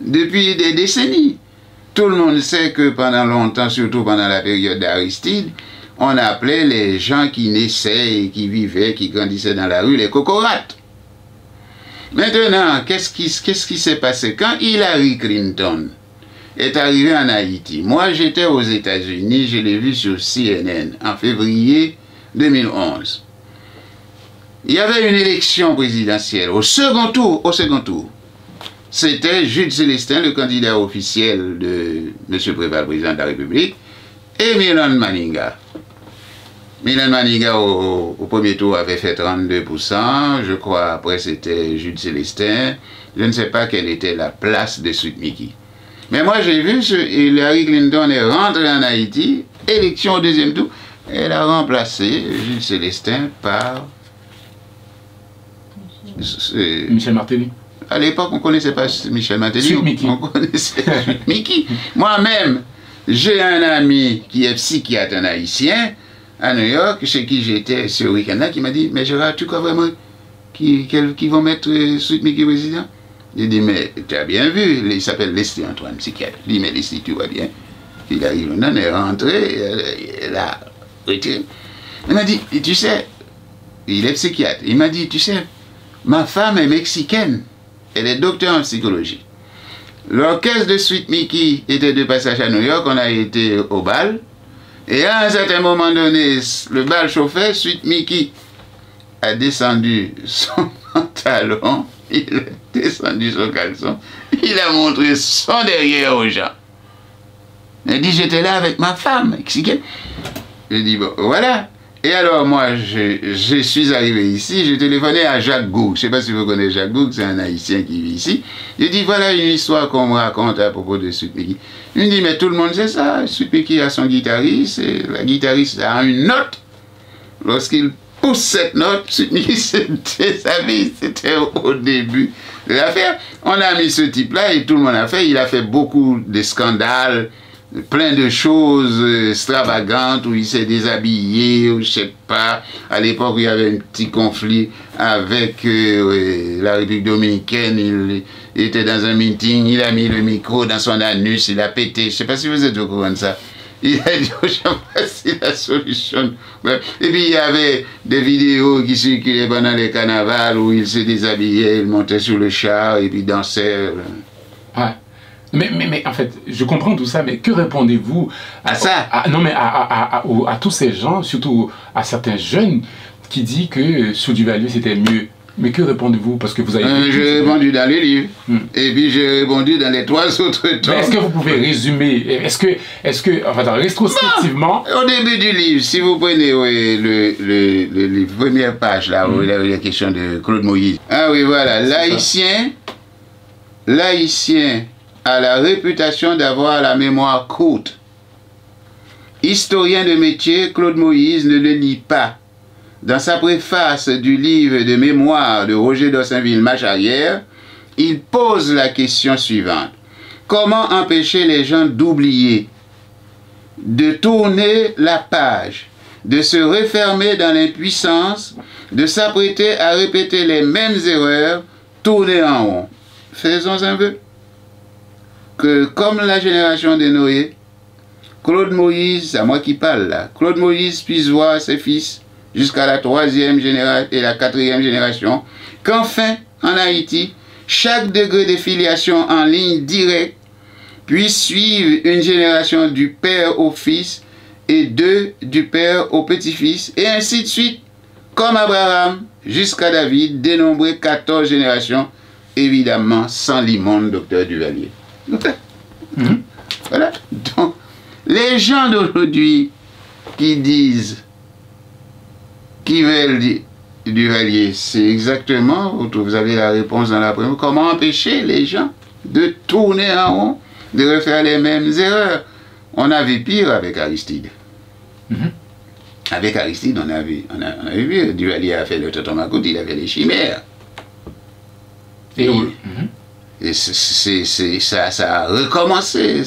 depuis des décennies. Tout le monde sait que pendant longtemps, surtout pendant la période d'Aristide, on appelait les gens qui naissaient, qui vivaient, qui grandissaient dans la rue, les cocorates. Maintenant, qu'est-ce qui s'est passé? Quand Hillary Clinton est arrivée en Haïti, moi j'étais aux États-Unis, je l'ai vu sur CNN en février 2011. Il y avait une élection présidentielle au second tour. C'était Jude Célestin, le candidat officiel de M. Préval, président de la République, et Milan Maninga. Milan Maninga, au premier tour, avait fait 32%. Je crois, après, c'était Jude Célestin. Je ne sais pas quelle était la place de Sweet Mickey. Mais moi, j'ai vu, Hillary Clinton est rentrée en Haïti, élection au deuxième tour. Elle a remplacé Jude Célestin par Michel Martelly. À l'époque, on ne connaissait pas Michel Martelly, on connaissait Mickey. Moi-même, j'ai un ami qui est psychiatre, un haïtien, à New York, chez qui j'étais ce week-end-là, qui m'a dit, mais Gérard, tu crois vraiment qu'ils vont mettre Sweet Mickey président? J'ai dit, mais tu as bien vu, il s'appelle Leslie Antoine, psychiatre. Je dis, mais Leslie, tu vois bien, il arrive, on est rentré, elle a retiré. Il m'a dit, tu sais, il est psychiatre, il m'a dit, tu sais, ma femme est mexicaine, elle est docteur en psychologie. L'orchestre de Sweet Mickey était de passage à New York, on a été au bal, et à un certain moment donné, le bal chauffait, Sweet Mickey a descendu son pantalon, il a descendu son caleçon, il a montré son derrière aux gens. Il a dit, j'étais là avec ma femme mexicaine. J'ai dit, bon, voilà. Et alors, moi, je suis arrivé ici, j'ai téléphoné à Jacques Goug. Je ne sais pas si vous connaissez Jacques Goug, c'est un Haïtien qui vit ici. J'ai dit, voilà une histoire qu'on me raconte à propos de Sweet Mickey. Il me dit, mais tout le monde sait ça. Sweet Mickey a son guitariste, et la guitariste a une note. Lorsqu'il pousse cette note, Sweet Mickey se déshabille. C'était au début de l'affaire. On a mis ce type-là et tout le monde a fait. Il a fait beaucoup de scandales, plein de choses extravagantes où il s'est déshabillé, ou je sais pas. À l'époque, il y avait un petit conflit avec la République dominicaine. Il était dans un meeting, il a mis le micro dans son anus, il a pété. Je sais pas si vous êtes au courant de ça. Il a dit, je sais pas si la solution. Et puis il y avait des vidéos qui circulaient pendant les carnavals où il se déshabillait, il montait sur le char et puis dansait. Ouais. Mais en fait, je comprends tout ça, mais que répondez-vous à ça? À tous ces gens, surtout à certains jeunes, qui disent que sous Duvalier c'était mieux. Mais que répondez-vous? Parce que vous avez... j'ai répondu dans les livres. Et puis j'ai répondu dans les 3 autres temps. Mais est-ce que vous pouvez résumer? Est-ce que enfin, rétrospectivement... Bon, au début du livre, si vous prenez les premières pages, là, où il y a la question de Claude Moïse. Ah oui, voilà. L'Haïtien a la réputation d'avoir la mémoire courte. Historien de métier, Claude Moïse ne le lit pas. Dans sa préface du livre de mémoire de Roger d'Orsainville, Marche arrière, il pose la question suivante. Comment empêcher les gens d'oublier? de tourner la page, de se refermer dans l'impuissance, de s'apprêter à répéter les mêmes erreurs, tourner en rond. Faisons un vœu. Que comme la génération de Noé, Claude Moïse, c'est à moi qui parle là, Claude Moïse puisse voir ses fils jusqu'à la 3e génération et la 4e génération, qu'enfin, en Haïti, chaque degré de filiation en ligne directe puisse suivre une génération du père au fils et du père au petit-fils, et ainsi de suite, comme Abraham jusqu'à David, dénombré 14 générations, évidemment sans l'immonde docteur Duvalier. Voilà. Donc, les gens d'aujourd'hui qui disent, qui veulent Duvalier, c'est exactement, vous avez la réponse dans la première, comment empêcher les gens de tourner en rond, de refaire les mêmes erreurs. On a vu pire avec Aristide. Avec Aristide, on a vu, Duvalier a fait le Totomacoute, il a fait les chimères. Et ça a recommencé,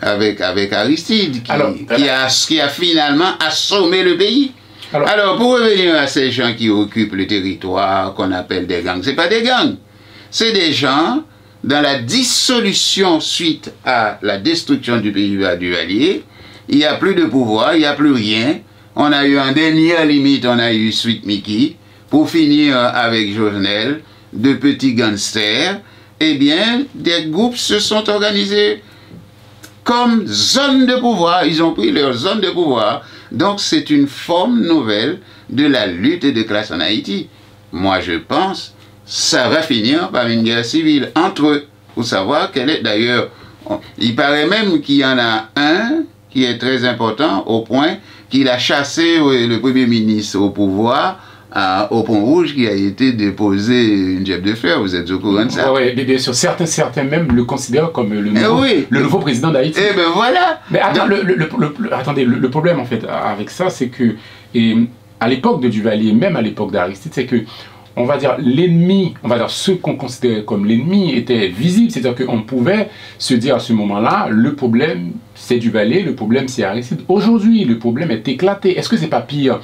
avec Aristide, qui a finalement assommé le pays. Alors, pour revenir à ces gens qui occupent le territoire, qu'on appelle des gangs, ce n'est pas des gangs, c'est des gens, dans la dissolution suite à la destruction du pays à Duvalier, il n'y a plus de pouvoir, il n'y a plus rien. On a eu en dernière limite, on a eu Sweet Mickey, pour finir avec Jovenel, de petits gangsters. Eh bien, des groupes se sont organisés comme zone de pouvoir, ils ont pris leur zone de pouvoir. Donc c'est une forme nouvelle de la lutte de classe en Haïti. Moi je pense, ça va finir par une guerre civile entre eux, pour savoir quelle est d'ailleurs, il paraît même qu'il y en a un qui est très important au point qu'il a chassé le Premier ministre au pouvoir au Pont Rouge, qui a été déposé une gemme de fer. Vous êtes au courant de ça? Oui, bien sûr. Certains même le considèrent comme le nouveau président d'Haïti. Eh bien voilà. Mais attends, attendez, le problème en fait avec ça, c'est que à l'époque de Duvalier, même à l'époque d'Aristide, c'est que on va dire l'ennemi, on va dire ceux qu'on considérait comme l'ennemi était visible, c'est-à-dire qu'on pouvait se dire à ce moment-là, le problème c'est Duvalier, le problème c'est Aristide. Aujourd'hui, le problème est éclaté. Est-ce que c'est pas pire?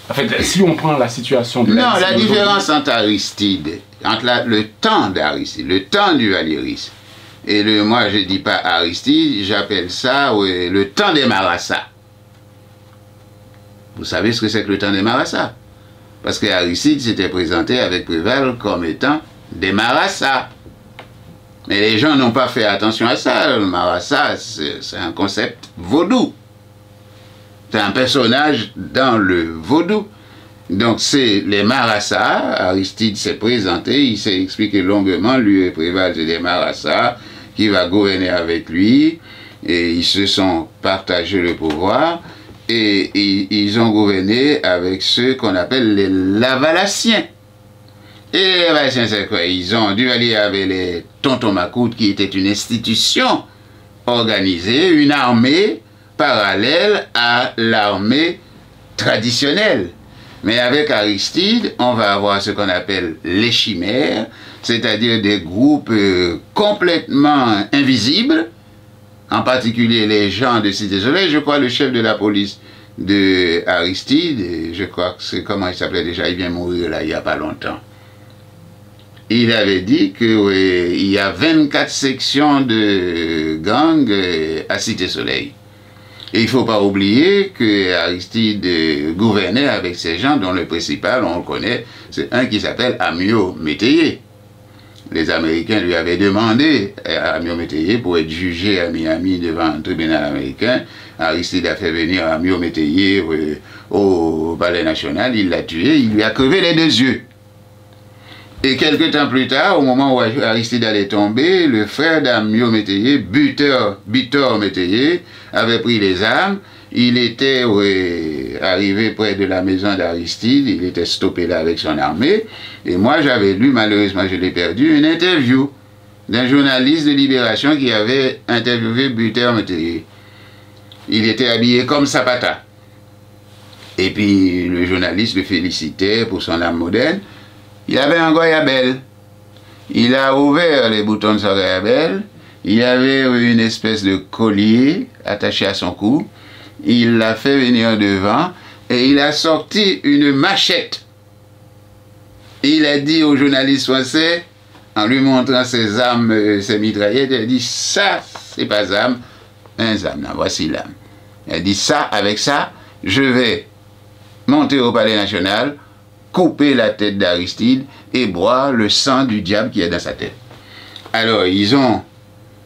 En fait, si on prend la situation de non, la différence entre Aristide, entre le temps d'Aristide, le temps du Valieris, et moi je dis pas Aristide, j'appelle ça le temps des Marassas. Vous savez ce que c'est que le temps des Marassas? Parce que Aristide s'était présenté avec Préval comme étant des Marassas. Mais les gens n'ont pas fait attention à ça. Le Marassa, c'est un concept vaudou. C'est un personnage dans le vaudou. Donc c'est les Marassas. Aristide s'est présenté, il s'est expliqué longuement, lui et Préval, c'est des Marassas, qui va gouverner avec lui. Et ils se sont partagés le pouvoir. Et ils ont gouverné avec ceux qu'on appelle les Lavalassiens. Et les Lavalassiens, c'est quoi? Duvalier avait les Tonton-Macoute, qui était une institution organisée, une armée parallèle à l'armée traditionnelle. Mais avec Aristide, on va avoir ce qu'on appelle les chimères, c'est-à-dire des groupes complètement invisibles, en particulier les gens de Cité-Soleil. Je crois le chef de la police de Aristide, je crois que c'est comment il s'appelait déjà, il vient mourir là il n'y a pas longtemps. Il avait dit qu'il y a 24 sections de gangs à Cité-Soleil. Et il ne faut pas oublier que Aristide gouvernait avec ces gens dont le principal, on le connaît, c'est un qui s'appelle Amio Métayer. Les Américains lui avaient demandé à Amio Métayer pour être jugé à Miami devant un tribunal américain. Aristide a fait venir Amio Métayer au Palais National, il l'a tué, il lui a crevé les 2 yeux. Et quelques temps plus tard, au moment où Aristide allait tomber, le frère d'Amio Métayer, Butor Métayer, avait pris les armes. Il était arrivé près de la maison d'Aristide, il était stoppé là avec son armée. Et moi, j'avais lu, malheureusement je l'ai perdu, une interview d'un journaliste de Libération qui avait interviewé Butor Métayer. Il était habillé comme Zapata. Et puis le journaliste le félicitait pour son âme moderne. Il avait un goyabel. Il a ouvert les boutons de son goyabel il avait une espèce de collier attaché à son cou. Il l'a fait venir devant et il a sorti une machette. Il a dit aux journalistes français, en lui montrant ses armes, ses mitraillettes, il a dit, ça, c'est pas arme, un arme, voici l'arme. Il a dit, ça, avec ça, je vais monter au Palais National, couper la tête d'Aristide et boire le sang du diable qui est dans sa tête. Alors,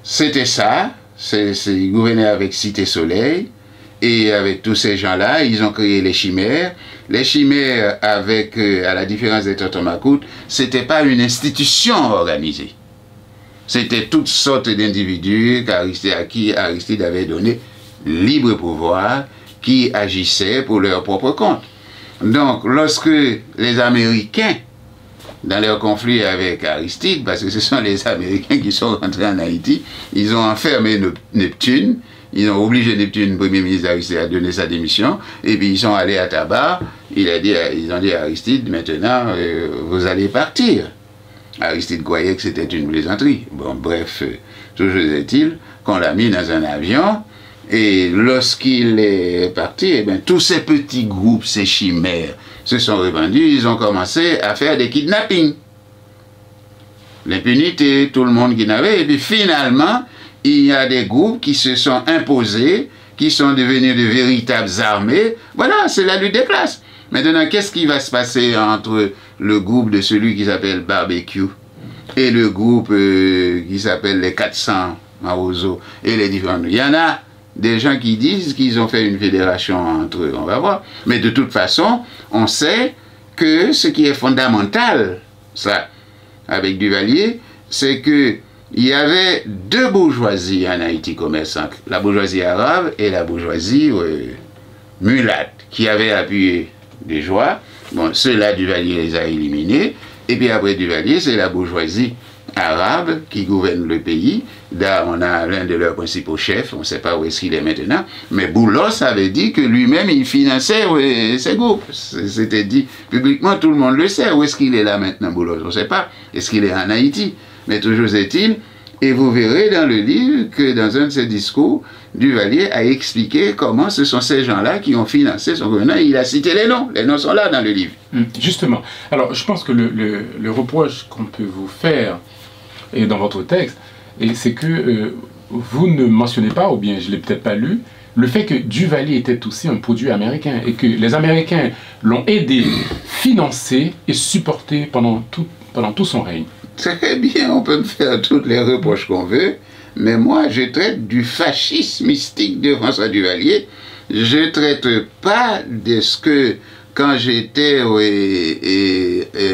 c'était ça, ils gouvernaient avec Cité Soleil, et avec tous ces gens-là, ils ont créé les chimères. Les chimères, avec, à la différence des Tontons Macoutes, c'était pas une institution organisée. C'était toutes sortes d'individus à qui Aristide avait donné libre pouvoir, qui agissaient pour leur propre compte. Donc, lorsque les Américains, dans leur conflit avec Aristide, parce que ce sont les Américains qui sont rentrés en Haïti, ils ont enfermé Neptune, ils ont obligé Neptune, premier ministre d'Aristide, à donner sa démission, et puis ils sont allés à Tabar, ils ont dit à Aristide, maintenant, vous allez partir. Aristide croyait que c'était une plaisanterie. Bon, bref, toujours est-il qu'on l'a mis dans un avion, et lorsqu'il est parti, eh bien, tous ces petits groupes, ces chimères, se sont répandus, ils ont commencé à faire des kidnappings. L'impunité, tout le monde qui n'avait, et puis finalement, il y a des groupes qui se sont imposés, qui sont devenus de véritables armées. Voilà, c'est la lutte des classes. Maintenant, qu'est-ce qui va se passer entre le groupe de celui qui s'appelle Barbecue et le groupe qui s'appelle les 400 Maozo et les différents... Il y en a des gens qui disent qu'ils ont fait une fédération entre eux, on va voir. Mais de toute façon, on sait que ce qui est fondamental, ça, avec Duvalier, c'est que il y avait deux bourgeoisies en Haïti commerçantes, la bourgeoisie arabe et la bourgeoisie mulatte, qui avaient appuyé des joies. Bon, ceux-là, Duvalier les a éliminés. Et puis après Duvalier, c'est la bourgeoisie arabe qui gouverne le pays. Là, on a l'un de leurs principaux chefs, on ne sait pas où est-ce qu'il est maintenant, mais Boulos avait dit que lui-même, il finançait ces groupes. C'était dit publiquement, tout le monde le sait. Où est-ce qu'il est là maintenant, Boulos? On ne sait pas. Est-ce qu'il est en Haïti? Mais toujours est-il, et vous verrez dans le livre que dans un de ses discours, Duvalier a expliqué comment ce sont ces gens-là qui ont financé son gouvernement. Il a cité les noms sont là dans le livre. Justement, alors je pense que le reproche qu'on peut vous faire, et dans votre texte, c'est que vous ne mentionnez pas, ou bien je ne l'ai peut-être pas lu, le fait que Duvalier était aussi un produit américain, et que les Américains l'ont aidé, financé et supporté pendant tout son règne. Très bien, on peut me faire toutes les reproches qu'on veut, mais moi je traite du fascisme mystique de François Duvalier. Je ne traite pas de ce que, quand j'étais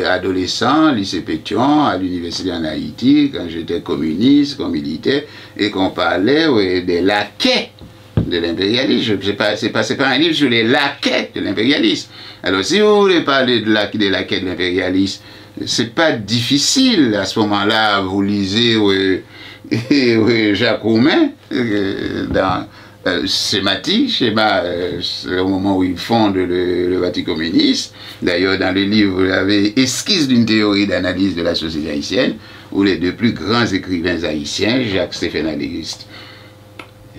adolescent, lycée Pétion, à l'université en Haïti, quand j'étais communiste, comme militaire, et qu'on parlait des laquais de l'impérialisme. C'est pas un livre sur les laquais de l'impérialisme. Alors si vous voulez parler des laquais de l'impérialisme, c'est pas difficile. À ce moment-là, vous lisez Jacques Roumain dans schéma, c'est au moment où il fonde le Parti communiste. D'ailleurs, dans le livre, vous avez esquisse d'une théorie d'analyse de la société haïtienne, où les deux plus grands écrivains haïtiens, Jacques-Stéphane Alexis,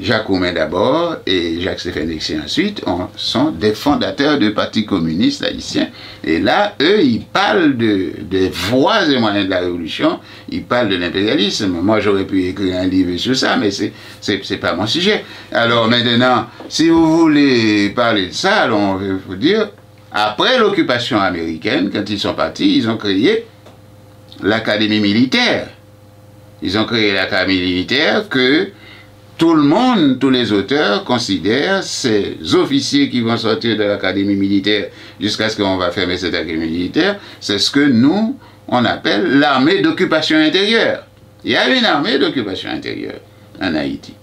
Jacques Roumain d'abord et Jacques-Stéphane Alexis ensuite, sont des fondateurs du Parti communiste haïtien. Et là, eux, ils parlent des voies et moyens de la révolution, ils parlent de l'impérialisme. Moi, j'aurais pu écrire un livre sur ça, mais c'est pas mon sujet. Alors maintenant, si vous voulez parler de ça, alors on va vous dire, après l'occupation américaine, quand ils sont partis, ils ont créé l'académie militaire. Ils ont créé l'académie militaire que tout le monde, tous les auteurs considèrent ces officiers qui vont sortir de l'académie militaire jusqu'à ce qu'on va fermer cette académie militaire, c'est ce que nous, on appelle l'armée d'occupation intérieure. Il y a une armée d'occupation intérieure en Haïti.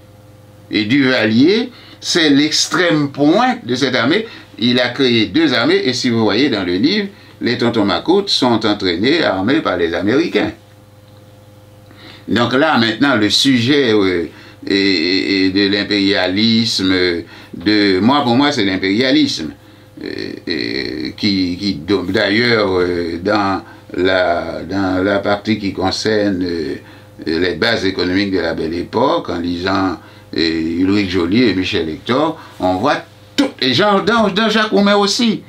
Et Duvalier, c'est l'extrême pointe de cette armée. Il a créé deux armées, et si vous voyez dans le livre, les Tontons Macoutes sont entraînés, armés par les Américains. Donc là, maintenant, le sujet... et de l'impérialisme, pour moi c'est l'impérialisme, qui d'ailleurs dans la partie qui concerne les bases économiques de la Belle Époque, en lisant Ulrich Joly et Michel Hector, on voit tout, et dans Jacques Roumain aussi.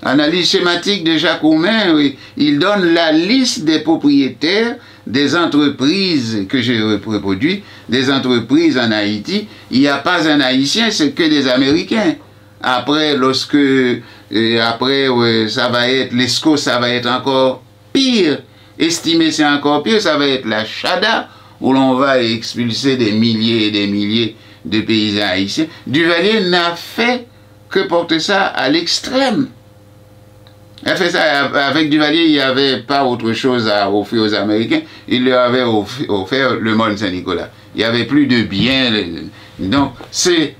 Analyse schématique de Jacques Roumain, oui, il donne la liste des propriétaires des entreprises que j'ai reproduit, des entreprises en Haïti. Il n'y a pas un Haïtien, c'est que des Américains. Après, ça va être l'ESCO, ça va être encore pire. Estimé, c'est encore pire, ça va être la Chada, où l'on va expulser des milliers et des milliers de paysans haïtiens. Duvalier n'a fait que porter ça à l'extrême. Il a fait ça avec Duvalier, il n'y avait pas autre chose à offrir aux Américains, il leur avait offert le monde Saint-Nicolas. Il n'y avait plus de biens. Donc, c'est,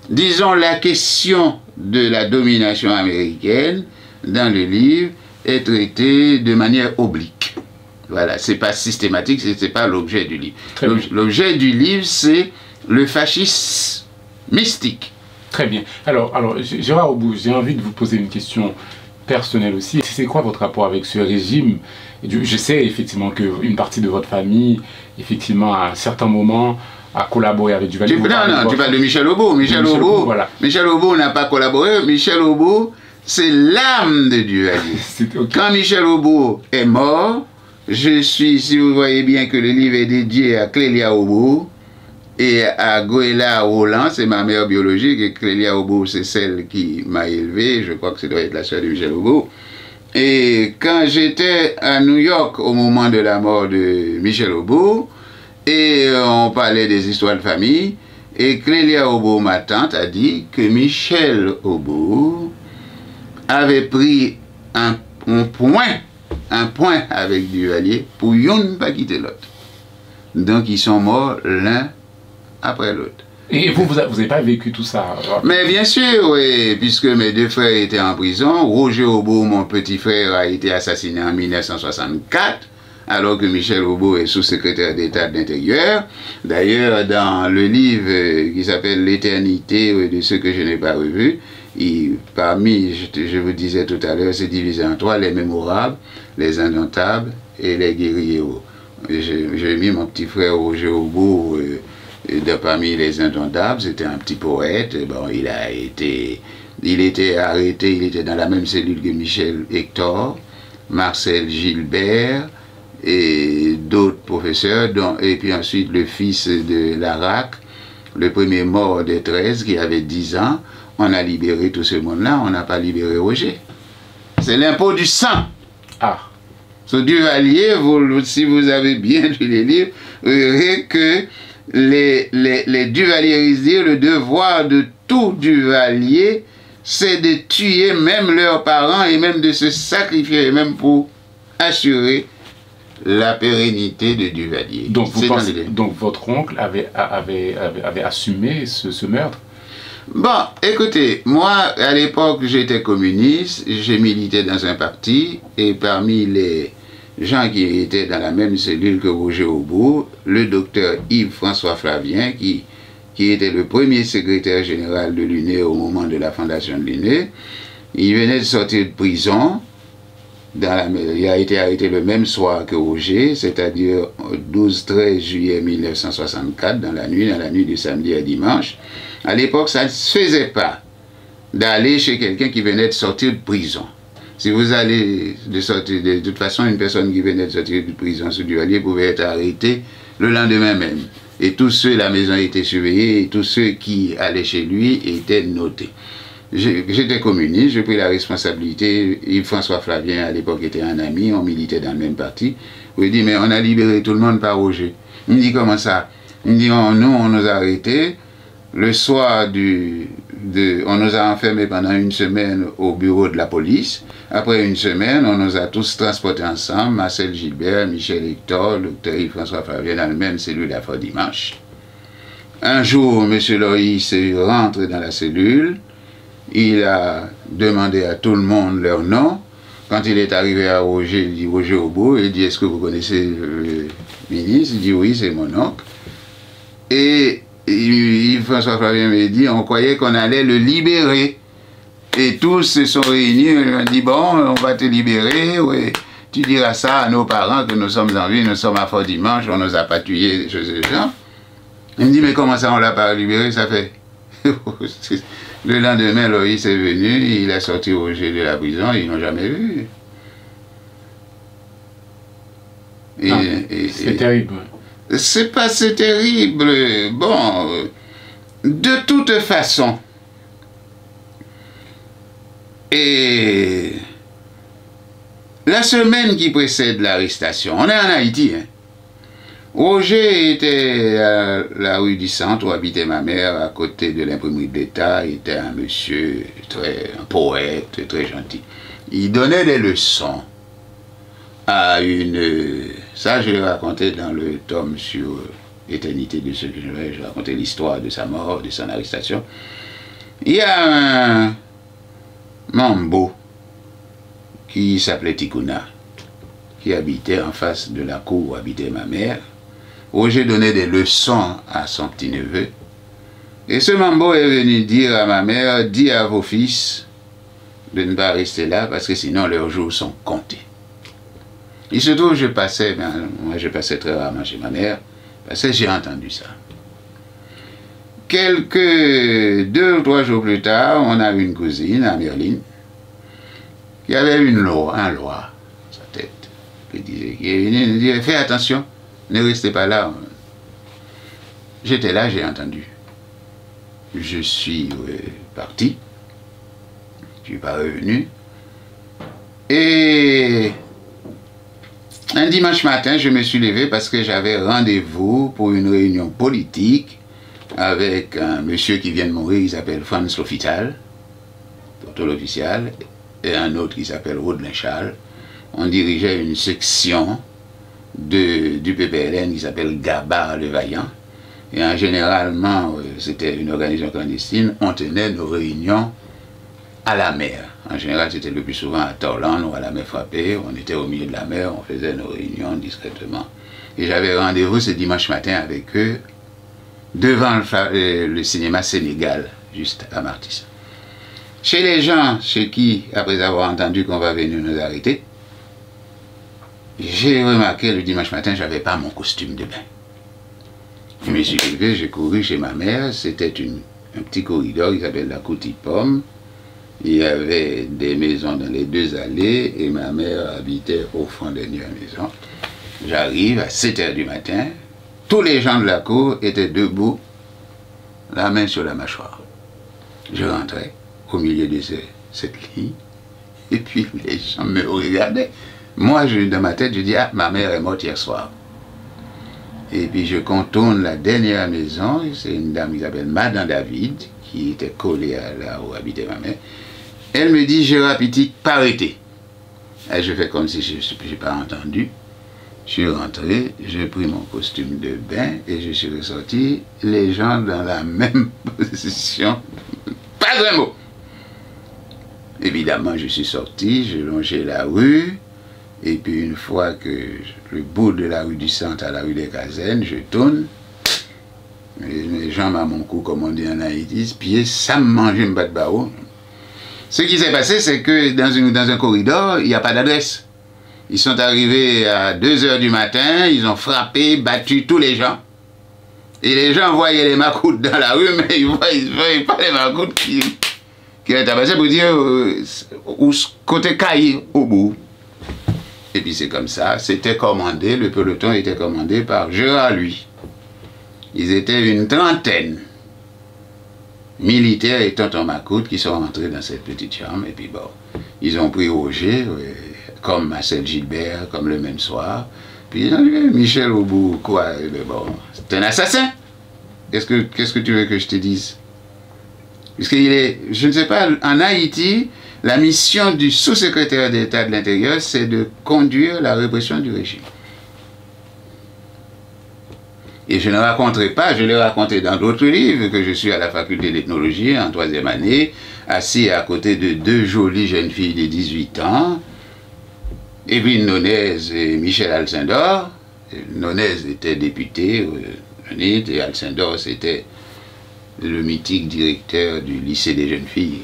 disons, la question de la domination américaine dans le livre est traitée de manière oblique. Voilà, c'est pas systématique, c'est pas l'objet du livre. L'objet du livre, c'est le fascisme mystique. Très bien. Alors Gérard Aubout, j'ai envie de vous poser une question personnelle aussi. C'est quoi votre rapport avec ce régime? Je sais effectivement qu'une partie de votre famille, effectivement, à un certain moment, a collaboré avec Duvalier. Tu parles de Michel Aubout. Michel Aubout n'a pas collaboré. Michel Aubout, c'est l'âme de Duvalier. Okay. Quand Michel Aubout est mort, si vous voyez bien que le livre est dédié à Clélia Aubout et à Goéla Roland, c'est ma mère biologique, et Clélia Aubout, c'est celle qui m'a élevé, je crois que ça doit être la sœur de Michel Aubout. Et quand j'étais à New York au moment de la mort de Michel Aubout, et on parlait des histoires de famille, et Clélia Aubout, ma tante, a dit que Michel Aubout avait pris un point avec Duvalier pour ne pas quitter l'autre. Donc ils sont morts l'un après l'autre. Et vous n'avez pas vécu tout ça? Mais bien sûr, oui, puisque mes deux frères étaient en prison. Roger Aubout, mon petit frère, a été assassiné en 1964, alors que Michel Aubout est sous-secrétaire d'État de l'Intérieur. D'ailleurs, dans le livre qui s'appelle L'éternité de ceux que je n'ai pas revus, parmi, je vous disais tout à l'heure, c'est divisé en trois: les mémorables, les indomptables et les guerriers. J'ai mis mon petit frère Roger Aubout parmi les indomptables. C'était un petit poète. Bon, il était arrêté, il était dans la même cellule que Michel Hector, Marcel Gilbert et d'autres professeurs, et puis ensuite le fils de Larac, le premier mort des 13 qui avait 10 ans. On a libéré tout ce monde-là, on n'a pas libéré Roger. C'est l'impôt du sang. Ah. Ce Duvalier, si vous avez bien lu les livres, vous verrez que les Duvaliéristes disent le devoir de tout Duvalier, c'est de tuer même leurs parents et même de se sacrifier, même pour assurer la pérennité de Duvalier. Donc, donc votre oncle avait assumé ce meurtre? Bon, écoutez, moi, à l'époque, j'étais communiste, j'ai milité dans un parti, et parmi les gens qui étaient dans la même cellule que Roger Aubout, le docteur Yves-François Flavien, qui était le premier secrétaire général de l'UNE au moment de la fondation de l'UNE, il venait de sortir de prison. Il a été arrêté le même soir que Roger, c'est-à-dire 12-13 juillet 1964, dans la nuit du samedi à dimanche. À l'époque, ça ne se faisait pas d'aller chez quelqu'un qui venait de sortir de prison. Si vous allez de toute façon, une personne qui venait de sortir de prison sous Duvalier pouvait être arrêtée le lendemain même. Et tous ceux, la maison était surveillée, et tous ceux qui allaient chez lui étaient notés. J'étais communiste, j'ai pris la responsabilité. Yves-François Flavien, à l'époque, était un ami, on militait dans le même parti. Il me dit, mais on a libéré tout le monde par Roger. Il me dit, comment ça? Il me dit, nous, on nous a arrêtés. Le soir on nous a enfermés pendant une semaine au bureau de la police. Après une semaine, on nous a tous transportés ensemble, Marcel Gilbert, Michel Hector, le docteur Yves-François Flavien, dans le même cellule à Fort Dimanche. Un jour, M. Loïs rentre dans la cellule. Il a demandé à tout le monde leur nom. Quand il est arrivé à Roger, il dit Roger Aubout. Il dit, est-ce que vous connaissez le ministre? Il dit, oui, c'est mon oncle. Et Yves-François Flavien me dit, on croyait qu'on allait le libérer. Et tous se sont réunis, ils ont dit, bon, on va te libérer, ouais. tu diras ça à nos parents que nous sommes en vie, nous sommes à Fort Dimanche, on nous a pas tués, des choses de ce genre. Il me dit, mais comment ça on l'a pas libéré, ça fait... Le lendemain, Loïs est venu, il a sorti Roger de la prison, ils n'ont jamais vu. C'est terrible. C'est pas c'est terrible. Bon, de toute façon, et la semaine qui précède l'arrestation, on est en Haïti, hein. Roger était à la rue du Centre où habitait ma mère, à côté de l'imprimerie de l'État. Il était un monsieur, un poète, très gentil. Il donnait des leçons à une... Ça, je l'ai raconté dans le tome sur l'éternité de ce que je racontais l'histoire de sa mort, de son arrestation. Il y a un mambo qui s'appelait Tikuna, qui habitait en face de la cour où habitait ma mère. Roger donnait des leçons à son petit-neveu. Et ce mambo est venu dire à ma mère, dis à vos fils de ne pas rester là parce que sinon leurs jours sont comptés. Il se trouve, moi je passais très rarement chez ma mère, parce que j'ai entendu ça. Quelques 2 ou 3 jours plus tard, on a une cousine à Merline qui avait un loi dans sa tête, qui est venue nous dire, fais attention, ne restez pas là. J'étais là, j'ai entendu. Je suis parti, je ne suis pas revenu. Et un dimanche matin, je me suis levé parce que j'avais rendez-vous pour une réunion politique avec un monsieur qui vient de mourir, il s'appelle Franz L'Hôpital, porte l'official, et un autre qui s'appelle Rodelin Charles. On dirigeait une section du PPLN qui s'appelle Gabar le Vaillant. Et généralement, c'était une organisation clandestine, on tenait nos réunions à la mer. En général, c'était le plus souvent à Torland ou à la mer Frappée. On était au milieu de la mer, on faisait nos réunions discrètement. Et j'avais rendez-vous ce dimanche matin avec eux devant le cinéma Sénégal, juste à Martis. Chez les gens chez qui, après avoir entendu qu'on va venir nous arrêter, j'ai remarqué le dimanche matin, je n'avais pas mon costume de bain. Je me suis levé, j'ai couru chez ma mère, c'était un petit corridor qui s'appelle la Coutille-Pomme. Il y avait des maisons dans les 2 allées et ma mère habitait au fond des 2 maisons. J'arrive à 7 h du matin, tous les gens de la cour étaient debout, la main sur la mâchoire. Je rentrais au milieu de cette ligne et puis les gens me regardaient. Moi, dans ma tête, je dis, ah, ma mère est morte hier soir. Et puis je contourne la dernière maison, c'est une dame qui s'appelle Madame David, qui était collée à là où habitait ma mère. Elle me dit, Gérard Petit, pas arrêté. Et je fais comme si je n'ai pas entendu. Je suis rentré, j'ai pris mon costume de bain et je suis ressorti, les gens dans la même position, pas un mot. Évidemment, je suis sorti, j'ai longé la rue, et puis une fois que le bout de la rue du Centre à la rue des Casernes, je tourne, les gens à mon cou, comme on dit en Haïti, pieds, ça me mange une batte barreau. Ce qui s'est passé, c'est que dans un corridor, il n'y a pas d'adresse. Ils sont arrivés à 2 h du matin, ils ont frappé, battu tous les gens. Et les gens voyaient les macoutes dans la rue, mais ils ne voyaient pas les macoutes qui étaient tabassés pour dire où côté caillé au bout. Et puis c'est comme ça, c'était commandé, le peloton était commandé par Gérard lui. Ils étaient une 30aine, militaires et tonton Macoute, qui sont rentrés dans cette petite chambre. Et puis bon, ils ont pris Roger, comme Marcel Gilbert, comme le même soir. Puis Michel au bout, quoi, bon, c'est un assassin. Qu'est-ce que tu veux que je te dise? Puisqu'il est, je ne sais pas, en Haïti, la mission du sous-secrétaire d'État de l'Intérieur, c'est de conduire la répression du régime. Et je ne raconterai pas, je l'ai raconté dans d'autres livres, que je suis à la faculté d'ethnologie en 3e année, assis à côté de 2 jolies jeunes filles de 18 ans, Evelyne Nonez et Michel Alcindor. Nonez était député et Alcindor c'était le mythique directeur du lycée des jeunes filles.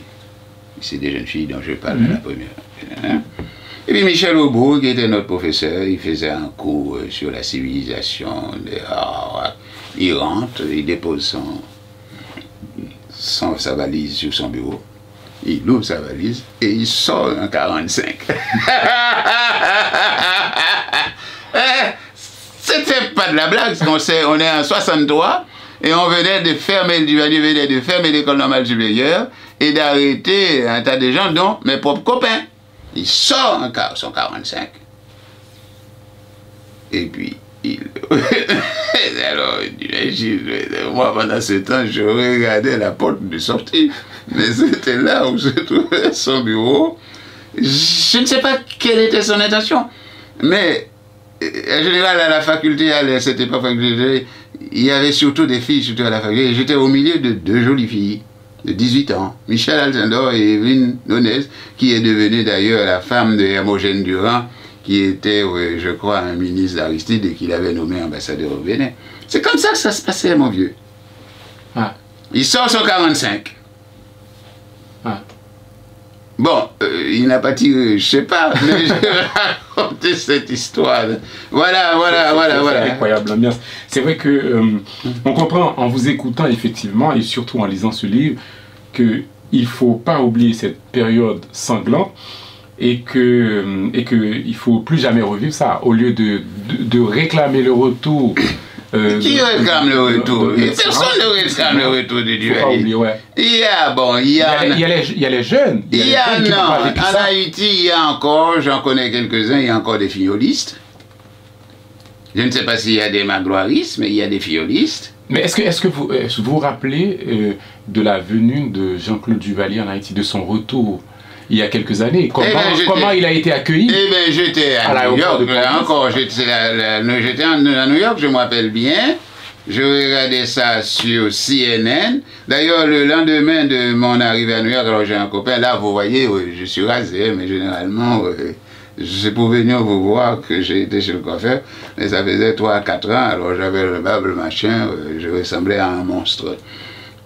Lycée des jeunes filles dont je parle la première. Et puis Michel Aubourg, qui était notre professeur, il faisait un cours sur la civilisation. Il rentre, il dépose sa valise sur son bureau. Il ouvre sa valise et il sort un 45. C'était pas de la blague, parce on est en 63 et on venait de fermer le Duvalier venait de fermer l'école normale supérieure et d'arrêter un tas de gens, dont mes propres copains. Il sort son 45. Et puis, alors, moi, pendant ce temps, je regardais la porte de sortie. Mais c'était là où se trouvait son bureau. Je ne sais pas quelle était son intention. Mais, en général, à la faculté, c'était pas faculté, il y avait surtout des filles, surtout à la faculté. J'étais au milieu de deux jolies filles de 18 ans, Michel Alcindor et Evelyne Nonez, qui est devenue d'ailleurs la femme de Hermogène Durand, qui était, je crois, un ministre d'Aristide et qui l'avait nommé ambassadeur au Bénin. C'est comme ça que ça se passait, mon vieux. Ah. Il sort son 45. Ah. Bon, il n'a pas tiré, je sais pas, mais je vais raconter cette histoire. Voilà. C'est incroyable l'ambiance. C'est vrai que on comprend en vous écoutant effectivement et surtout en lisant ce livre qu'il ne faut pas oublier cette période sanglante et que il faut plus jamais revivre ça au lieu de réclamer le retour. Qui réclame le retour? Personne ne réclame le retour du Duvalier. Ouais. Il y a les jeunes. En Haïti, il y a encore, j'en connais quelques-uns, il y a encore des fiolistes. Je ne sais pas s'il y a des magloiristes, mais il y a des fiolistes. Mais est-ce que vous vous rappelez de la venue de Jean-Claude Duvalier en Haïti, de son retour il y a quelques années? Comment il a été accueilli? Eh bien, j'étais à New York, encore, j'étais à New York, je me rappelle bien. Je regardais ça sur CNN. D'ailleurs, le lendemain de mon arrivée à New York, alors j'ai un copain, là, vous voyez, je suis rasé, mais généralement, c'est pour venir vous voir que j'ai été chez le coiffeur, mais ça faisait 3 à 4 ans, alors j'avais le barbe, machin, je ressemblais à un monstre.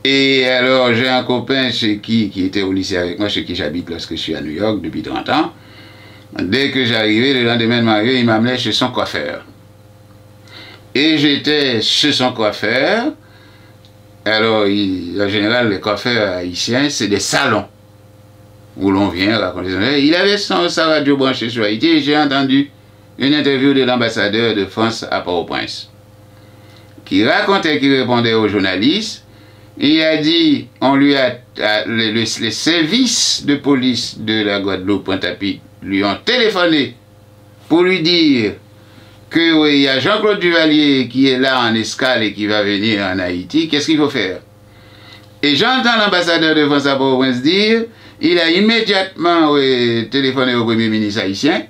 Et alors, j'ai un copain qui était au lycée avec moi, chez qui j'habite lorsque je suis à New York depuis 30 ans. Dès que j'arrivais, le lendemain de ma arrivée, il m'amenait chez son coiffeur. Et j'étais chez son coiffeur. Alors, en général, les coiffeurs haïtiens, c'est des salons où l'on vient raconter son... Il avait sa radio branchée sur Haïti et j'ai entendu une interview de l'ambassadeur de France à Port-au-Prince qui racontait, qui répondait aux journalistes. Il a dit, les services de police de la Guadeloupe, Pointe-à-Pitre, lui ont téléphoné pour lui dire qu'il y a Jean-Claude Duvalier qui est là en escale et qui va venir en Haïti, qu'est-ce qu'il faut faire? Et j'entends l'ambassadeur de France à Port-au-Prince dire, il a immédiatement téléphoné au Premier ministre haïtien.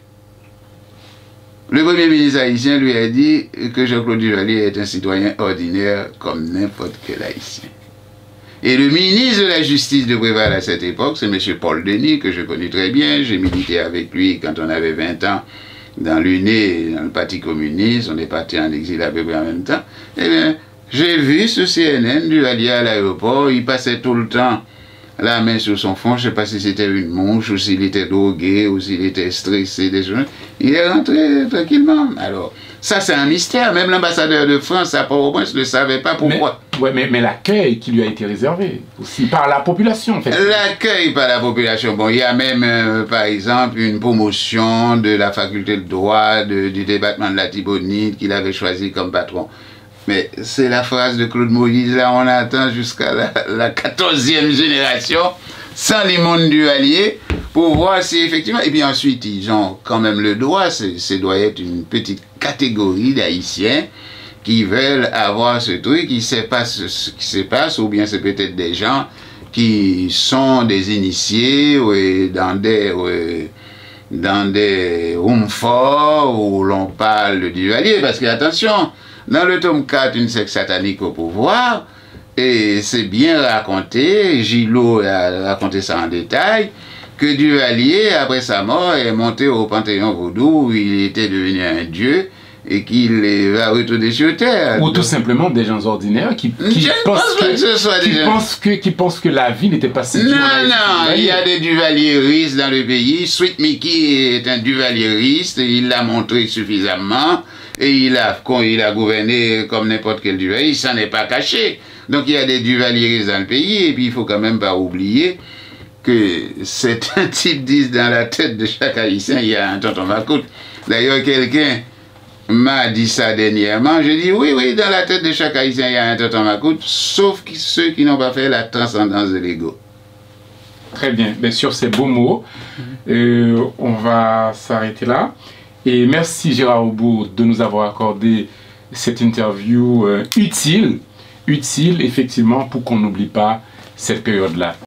Le Premier ministre haïtien lui a dit que Jean-Claude Duvalier est un citoyen ordinaire comme n'importe quel haïtien. Et le ministre de la Justice de Préval à cette époque, c'est M. Paul Denis, que je connais très bien. J'ai milité avec lui quand on avait 20 ans dans l'UNE, dans le Parti communiste. On est parti en exil à peu près en même temps. Eh bien, j'ai vu ce CNN Duvalier à l'aéroport. Il passait tout le temps la main sur son front. Je ne sais pas si c'était une mouche, ou s'il était drogué, ou s'il était stressé. Des choses. Il est rentré tranquillement. Alors, ça c'est un mystère. Même l'ambassadeur de France à Port-au-Prince ne savait pas pourquoi. Mais l'accueil qui lui a été réservé aussi par la population, en fait. L'accueil par la population. Bon, il y a même, par exemple, une promotion de la faculté de droit du département de la Tibonite qu'il avait choisi comme patron. Mais c'est la phrase de Claude Moïse, là on attend jusqu'à la 14e génération, sans les mondes Duvalier, pour voir si effectivement... Et puis ensuite, ils ont quand même le droit, c'est doit être une petite catégorie d'Haïtiens qui veulent avoir ce truc, ils ne savent pas ce qui se passe, ou bien c'est peut-être des gens qui sont des initiés dans des rooms forts où l'on parle de Duvalier, parce que attention, dans le tome 4, une secte satanique au pouvoir, et c'est bien raconté, Gillot a raconté ça en détail, que Duvalier, après sa mort, est monté au Panthéon Vaudou, où il était devenu un dieu, et qu'il va retourner sur Terre. Ou tout simplement des gens ordinaires qui pensent que la vie n'était pas si dure. Non, il y a des duvalieristes dans le pays. Sweet Mickey est un duvalieriste, il l'a montré suffisamment, et il a gouverné comme n'importe quel duvalier, il s'en est pas caché. Donc il y a des duvalieristes dans le pays, et puis il faut quand même pas oublier que c'est un type 10 dans la tête de chaque Haïtien, il y a un tonton Macoute. D'ailleurs, quelqu'un m'a dit ça dernièrement, je dis oui, dans la tête de chaque Haïtien, il y a un tonton Macoute, sauf ceux qui n'ont pas fait la transcendance de l'ego. Très bien, mais sur ces beaux mots, on va s'arrêter là. Et merci Gérard Aubourg de nous avoir accordé cette interview utile effectivement pour qu'on n'oublie pas cette période-là.